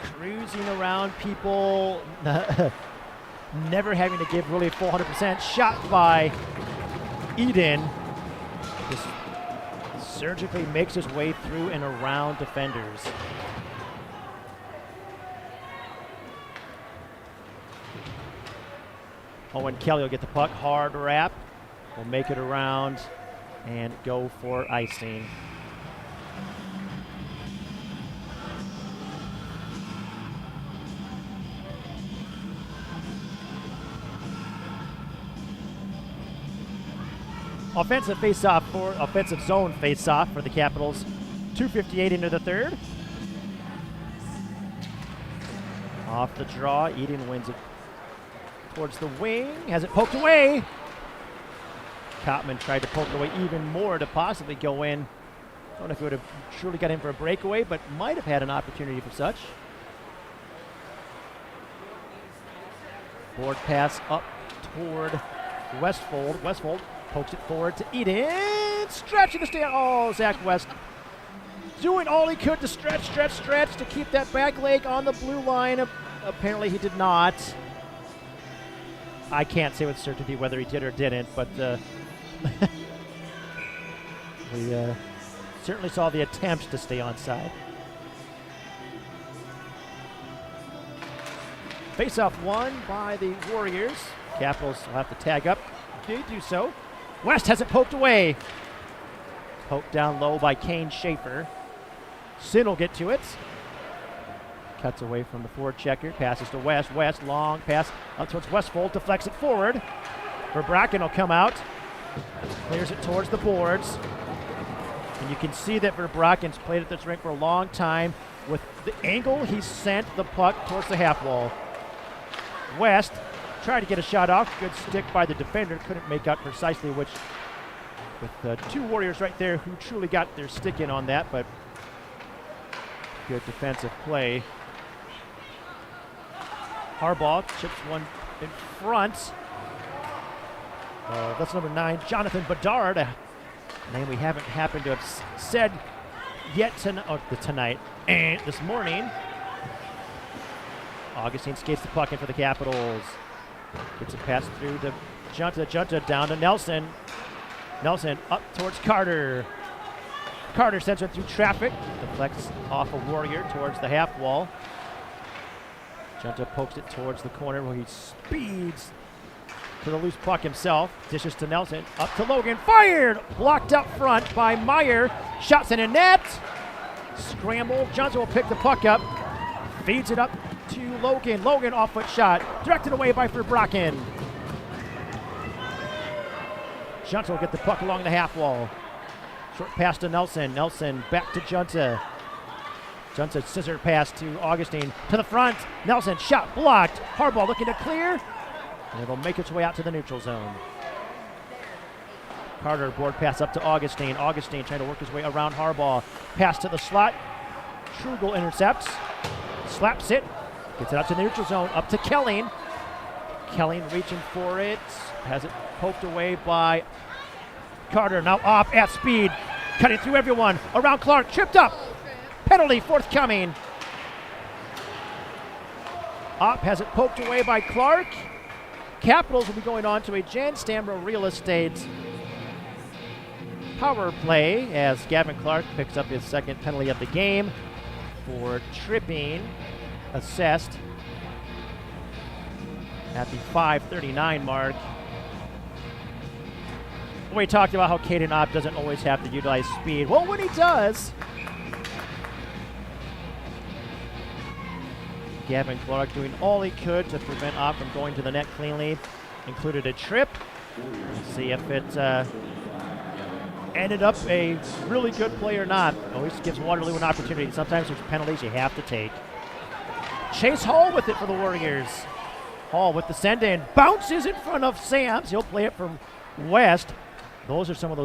cruising around people. Never having to give really a full 100%. Shot by Eden. Just surgically makes his way through and around defenders. Owen Kelly will get the puck. Hard wrap. Will make it around and go for icing. Offensive zone face-off for the Capitals. 2:58 into the third. Off the draw, Eden wins it towards the wing. Has it poked away. Kottman tried to poke it away even more to possibly go in. I don't know if it would have truly got in for a breakaway, but might have had an opportunity for such. Board pass up toward Westfold. Westfold pokes it forward to Eden. Stretching the stand. Oh, Zach West doing all he could to stretch to keep that back leg on the blue line. Apparently he did not. I can't say with certainty whether he did or didn't, but we certainly saw the attempts to stay onside. Face-off won by the Warriors. Capitals will have to tag up. They do so. West has it poked away. Poked down low by Kane Schaefer. Sin will get to it. Cuts away from the forward checker. Passes to West. West, long pass up towards Westfold. Deflects it forward. Verbraeken will come out. Clears it towards the boards. And you can see that Verbraeken's played at this rink for a long time. With the angle he sent the puck towards the half wall. West tried to get a shot off. Good stick by the defender. Couldn't make out precisely which. With two Warriors right there who truly got their stick in on that, but good defensive play. Harbaugh chips one in front. That's number 9, Jonathan Bedard, a name we haven't happened to have said yet tonight and this morning. Augustine skates the puck in for the Capitals. Gets it passed through to Junta. Junta down to Nelson. Nelson up towards Carter. Carter sends it through traffic. Deflects off a Warrior towards the half wall. Junta pokes it towards the corner where he speeds to the loose puck himself. Dishes to Nelson. Up to Logan. Fired! Blocked up front by Meyer. Shots in a net. Scramble. Junta will pick the puck up. Feeds it up to Logan. Logan off-foot shot. Directed away by Verbraeken. Junta will get the puck along the half wall. Short pass to Nelson. Nelson back to Junta. Junta scissor pass to Augustine. To the front. Nelson shot blocked. Harbaugh looking to clear. And it'll make its way out to the neutral zone. Carter board pass up to Augustine. Augustine trying to work his way around Harbaugh. Pass to the slot. Trugel intercepts. Slaps it. Gets it out to the neutral zone. Up to Kelling. Kelling reaching for it. Has it poked away by Carter. Now off at speed. Cutting through everyone. Around Clark. Tripped up. Penalty forthcoming. Opp has it poked away by Clark. Capitals will be going on to a Jan Stamro Real Estate power play as Gavin Clark picks up his second penalty of the game for tripping, assessed at the 5:39 mark. We talked about how Caden Opp doesn't always have to utilize speed. Well, when he does, Gavin Clark doing all he could to prevent Opp from going to the net cleanly. Included a trip. We'll see if it ended up a really good play or not. Always gives Waterloo an opportunity. Sometimes there's penalties you have to take. Chase Hall with it for the Warriors. Hall with the send in. Bounces in front of Sams. He'll play it from West. Those are some of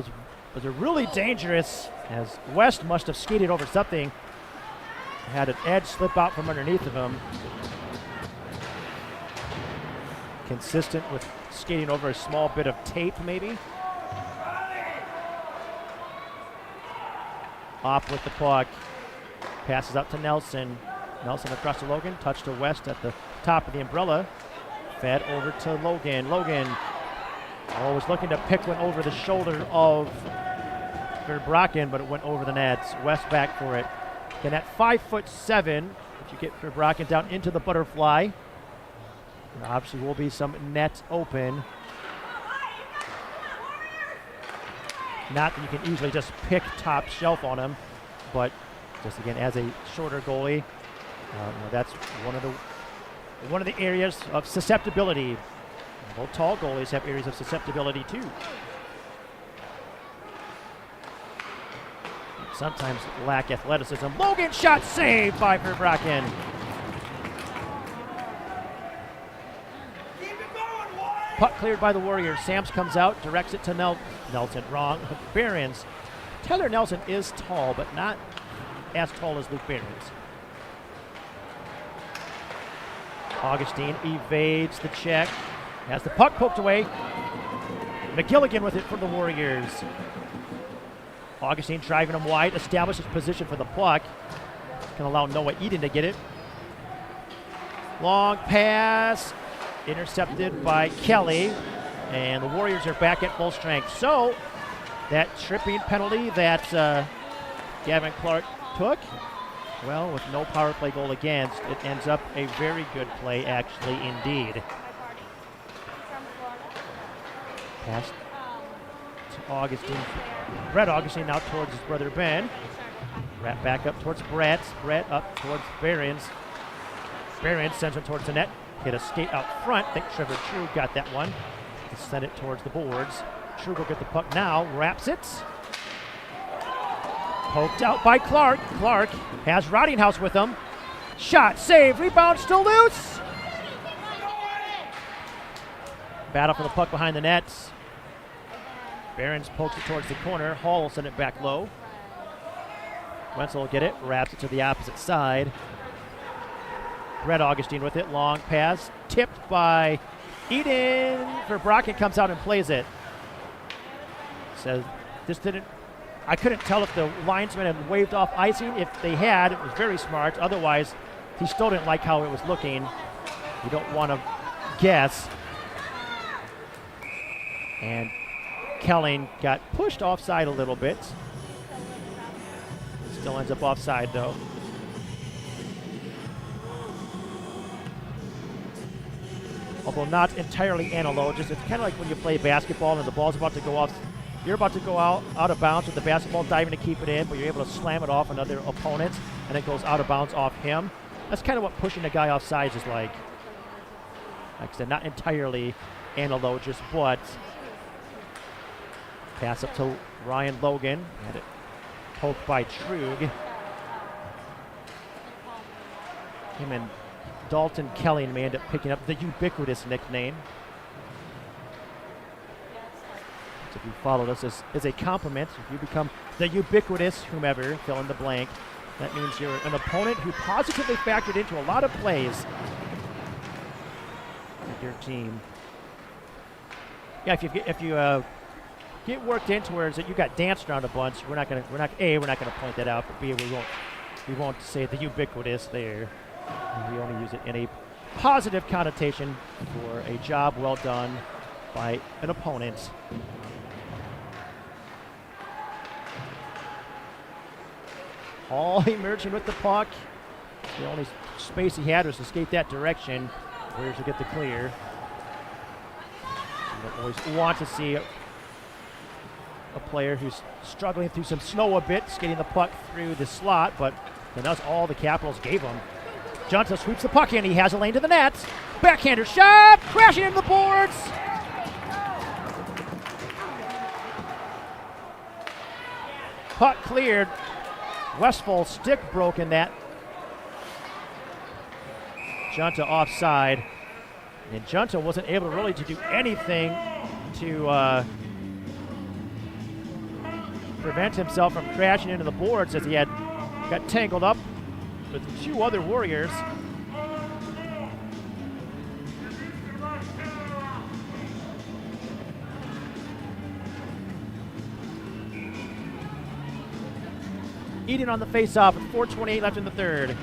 those are really dangerous, as West must have skated over something. Had an edge slip out from underneath of him. Consistent with skating over a small bit of tape, maybe. Off with the puck. Passes out to Nelson. Nelson across to Logan. Touch to West at the top of the umbrella. Fed over to Logan. Logan always looking to pick one over the shoulder of Verbraeken, but it went over the nets. West back for it. Again, at 5'7", if you get Verbraeken down into the butterfly, there obviously will be some net open. Not that you can easily just pick top shelf on him, but just again as a shorter goalie, that's one of the areas of susceptibility. Well, tall goalies have areas of susceptibility too. Sometimes lack athleticism. Logan shot saved by Verbraeken. Puck cleared by the Warriors. Sams comes out, directs it to Nelson. Wrong. Behrens. Tyler Nelson is tall, but not as tall as Luke Behrens. Augustine evades the check. Has the puck poked away. McGilligan with it for the Warriors. Augustine driving him wide, establishes position for the puck. Can allow Noah Eden to get it. Long pass, intercepted by Kelly, and the Warriors are back at full strength. So that tripping penalty that Gavin Clark took, well, with no power play goal against, it ends up a very good play, actually, indeed. Pass to Augustine. Brett Augustine now towards his brother Ben. Brett back up towards Brett. Brett up towards Behrens. Behrens sends it towards the net. Hit a skate out front. I think Trevor True got that one. To send it towards the boards. True will get the puck now. Wraps it. Poked out by Clark. Clark has Rottinghouse with him. Shot, save, rebound, still loose. Battle for the puck behind the nets. Behrens pokes it towards the corner. Hall will send it back low. Wenzel will get it, wraps it to the opposite side. Brett Augustine with it, long pass, tipped by Eden. Verbraeken comes out and plays it. Says this didn't, I couldn't tell if the linesman had waved off icing. If they had, it was very smart. Otherwise, he still didn't like how it was looking. You don't want to guess. And Kelling got pushed offside a little bit. Still ends up offside though. Although not entirely analogous. It's kind of like when you play basketball and the ball's about to go off. You're about to go out of bounds with the basketball diving to keep it in, but you're able to slam it off another opponent and it goes out of bounds off him. That's kind of what pushing a guy offside is like. Like I said, not entirely analogous, but pass up to Ryan Logan. Had it poked by Trug. Him and Dalton Kelly may end up picking up the ubiquitous nickname. So if you followed us as a compliment, if you become the ubiquitous whomever, fill in the blank, that means you're an opponent who positively factored into a lot of plays with your team. Yeah, if you get worked into where you got danced around a bunch, we're not gonna point that out, but B, we won't say the ubiquitous there. We only use it in a positive connotation for a job well done by an opponent. Hall emerging with the puck. The only space he had was to skate that direction. Warriors will get the clear. You don't always want to see a player who's struggling through some snow a bit, skating the puck through the slot, but that's all the Capitals gave him. Junta sweeps the puck in. He has a lane to the net. Backhander shot, crashing into the boards. Puck cleared. Westfall stick broke in that. Junta offside. And Junta wasn't able really to do anything to prevent himself from crashing into the boards as he got tangled up with 2 other Warriors. Eden on the face-off with 4:28 left in the third.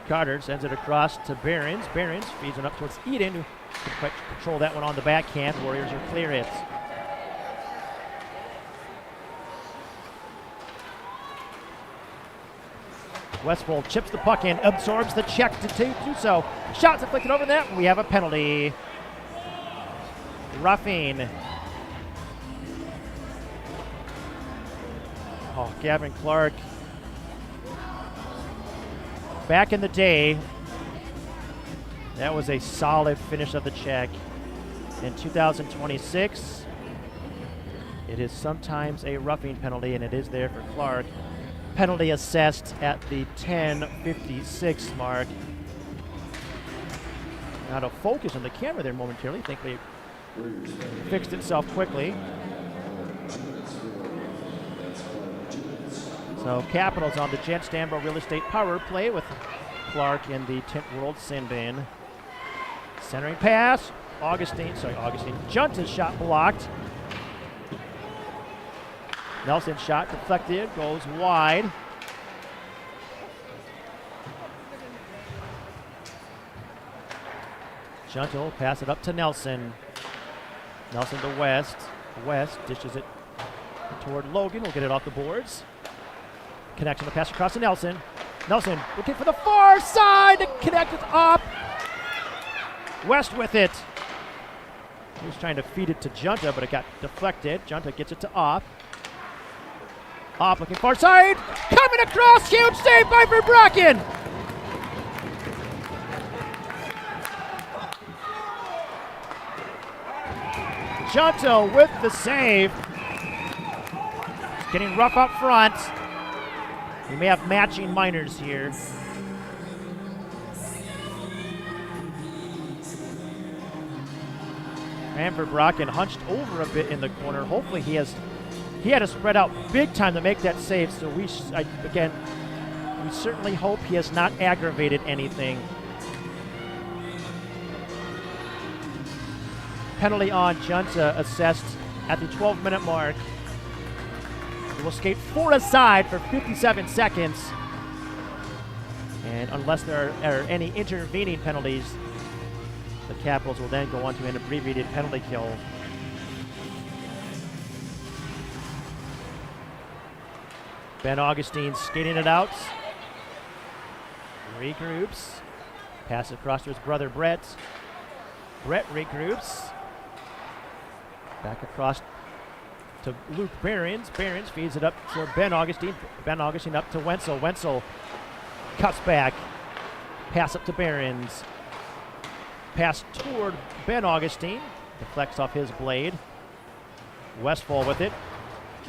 Carter sends it across to Behrens. Behrens feeds it up towards Eden, who can quite control that one on the backhand. Warriors are clear it. Westfold chips the puck in, absorbs the check to do so. Shots inflicted over that, and we have a penalty. Roughing. Oh, Gavin Clark. Back in the day, that was a solid finish of the check. In 2026, it is sometimes a roughing penalty, and it is there for Clark. Penalty assessed at the 10:56 mark. Out of focus on the camera there momentarily. Thankfully, it fixed itself quickly. So Capitals on the Jet Stanbro Real Estate power play with Clark in the Tint World sin bin. Centering pass. Augustine. Junta's shot blocked. Nelson shot deflected, goes wide. Junta will pass it up to Nelson. Nelson to West. West dishes it toward Logan. We'll get it off the boards. Connection to pass across to Nelson. Nelson looking for the far side to connect it up. West with it. He was trying to feed it to Junta, but it got deflected. Junta gets it to Opp. Opp looking far side. Coming across. Huge save by Verbracken. Junta with the save. It's getting rough up front. We may have matching minors here. And Verbracken hunched over a bit in the corner. Hopefully he had to spread out big time to make that save. So we certainly hope he has not aggravated anything. Penalty on Junta assessed at the 12-minute mark. Will skate 4 aside for 57 seconds. And unless there are any intervening penalties, the Capitals will then go on to an abbreviated penalty kill. Ben Augustine skating it out. Regroups. Pass across to his brother Brett. Brett regroups. Back across to Luke Behrens. Behrens feeds it up to Ben Augustine. Ben Augustine up to Wenzel. Wenzel cuts back. Pass up to Behrens. Pass toward Ben Augustine. Deflects off his blade. Westfall with it.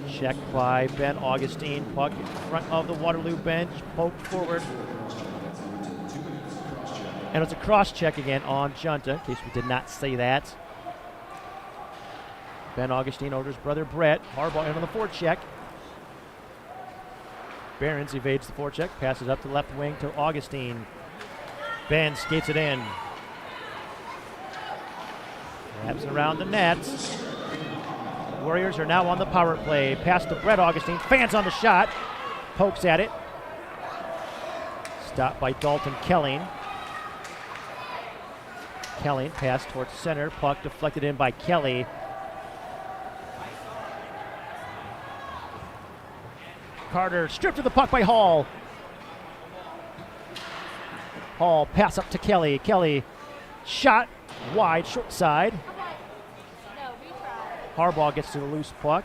Checked by Ben Augustine. Puck in front of the Waterloo bench. Poked forward. And it's a cross check again on Junta, in case we did not say that. Ben Augustine orders brother Brett. Harbaugh in on the forecheck. Behrens evades the forecheck. Passes up to left wing to Augustine. Ben skates it in. Wraps around the net. Warriors are now on the power play. Pass to Brett Augustine. Fans on the shot. Pokes at it. Stopped by Dalton Kelling. Kelling pass towards center. Puck deflected in by Kelly. Carter stripped of the puck by Hall. Hall pass up to Kelly. Kelly shot wide, short side. Harbaugh gets to the loose puck.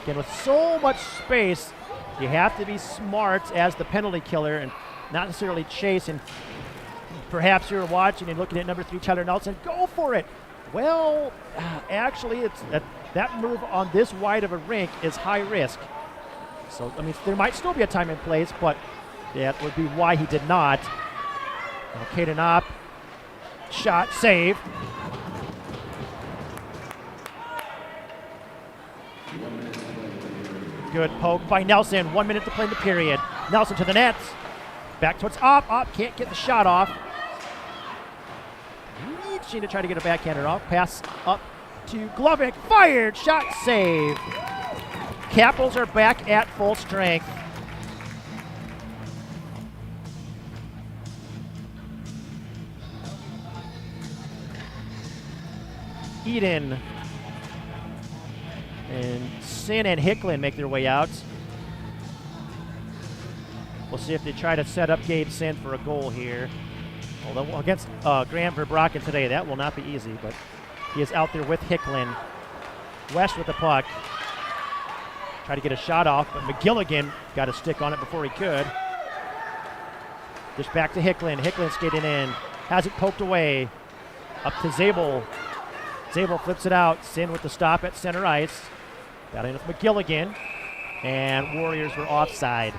Again, with so much space, you have to be smart as the penalty killer and not necessarily chase. And perhaps you're watching and looking at number 3, Tyler Nelson. Go for it. Well, actually, it's that move on this wide of a rink is high risk. So, I mean, there might still be a time and place, but that would be why he did not. Caden Opp, shot, save. Good poke by Nelson. 1 minute to play in the period. Nelson to the net. Back towards Opp. Opp can't get the shot off. Reaching to try to get a backhander off. Pass up to Glovic. Fired. Shot, save. Capitals are back at full strength. Eden and Sin and Hicklin make their way out. We'll see if they try to set up Gabe Sin for a goal here. Although against Graham Verbraeken today, that will not be easy, but he is out there with Hicklin. West with the puck. Try to get a shot off, but McGilligan got a stick on it before he could. Just back to Hicklin. Hicklin skating in. Has it poked away. Up to Zabel. Zabel flips it out. Sin with the stop at center ice. Got in with McGilligan. And Warriors were offside.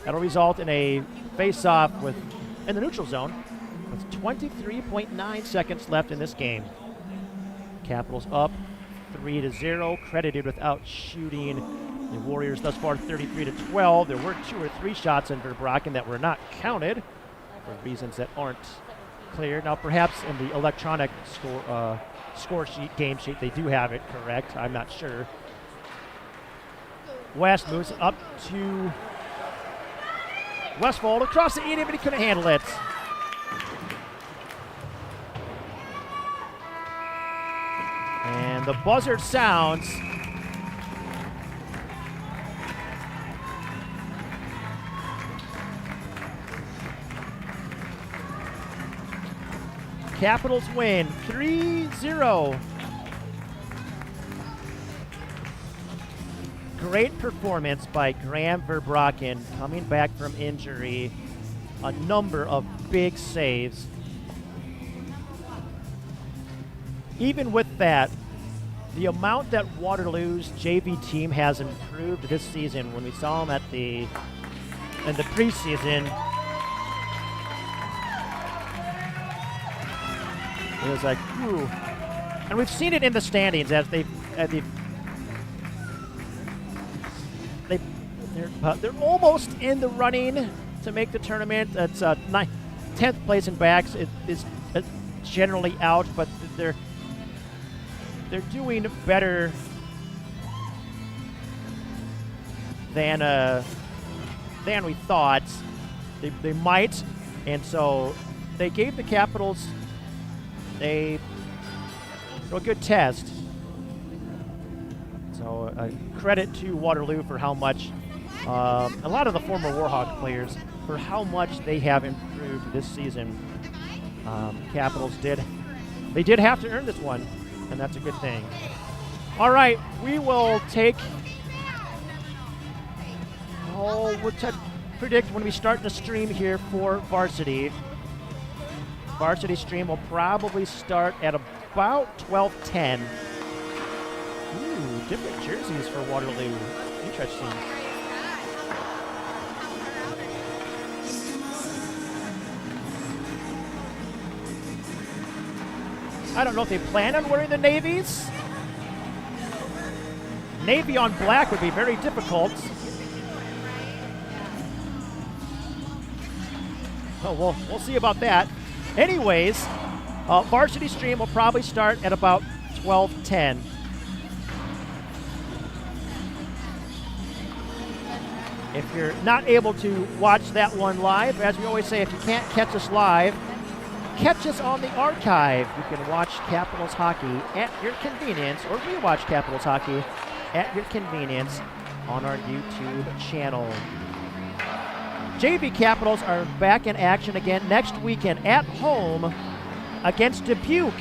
That'll result in a face-off in the neutral zone with 23.9 seconds left in this game. Capitals up 3-0, credited without shooting. The Warriors thus far 33-12. There were 2 or 3 shots in Verbraeken that were not counted for reasons that aren't clear. Now, perhaps in the electronic score sheet, game sheet, they do have it correct. I'm not sure. West moves up to Westfold across the 80, but he couldn't handle it. And the buzzer sounds. Capitals win 3-0. Great performance by Graham Verbraeken coming back from injury. A number of big saves. Even with that, the amount that Waterloo's JV team has improved this season, when we saw them in the preseason, it was like, ooh. And we've seen it in the standings as they're almost in the running to make the tournament. It's 10th place in backs. It is generally out, but they're doing better than we thought they might, and so they gave the Capitals a good test. So credit to Waterloo for how much a lot of the former Warhawk players for how much they have improved this season. Capitals did have to earn this one, and that's a good thing. All right, we will take. We'll predict when we start the stream here for varsity. Varsity stream will probably start at about 12:10. Ooh, different jerseys for Waterloo. Interesting. I don't know if they plan on wearing the navies. Navy on black would be very difficult. Oh, we'll see about that. Anyways, varsity stream will probably start at about 12:10. If you're not able to watch that one live, as we always say, if you can't catch us live, catch us on the archive. You can watch Capitals hockey at your convenience, or rewatch Capitals hockey at your convenience on our YouTube channel. JV Capitals are back in action again next weekend at home against Dubuque.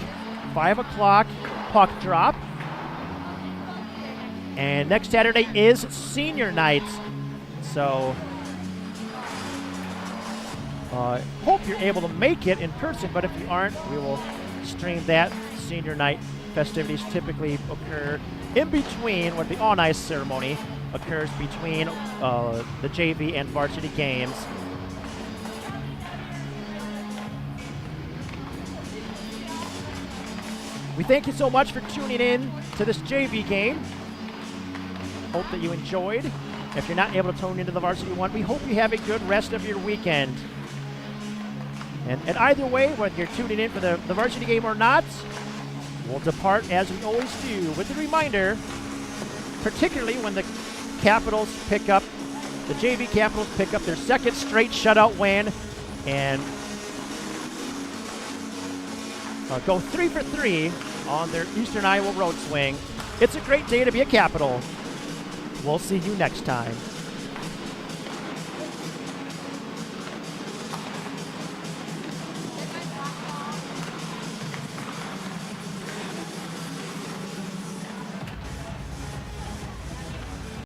5 o'clock puck drop. And next Saturday is senior night. So hope you're able to make it in person, but if you aren't, we will stream that senior night festivities typically occur in between, what the on-ice ceremony occurs between the JV and varsity games. We thank you so much for tuning in to this JV game. Hope that you enjoyed. If you're not able to tune into the varsity one, we hope you have a good rest of your weekend. And either way, whether you're tuning in for the varsity game or not, we'll depart as we always do with a reminder, particularly when the Capitals pick up, the JV Capitals pick up their second straight shutout win and go 3 for 3 on their Eastern Iowa road swing. It's a great day to be a Capital. We'll see you next time.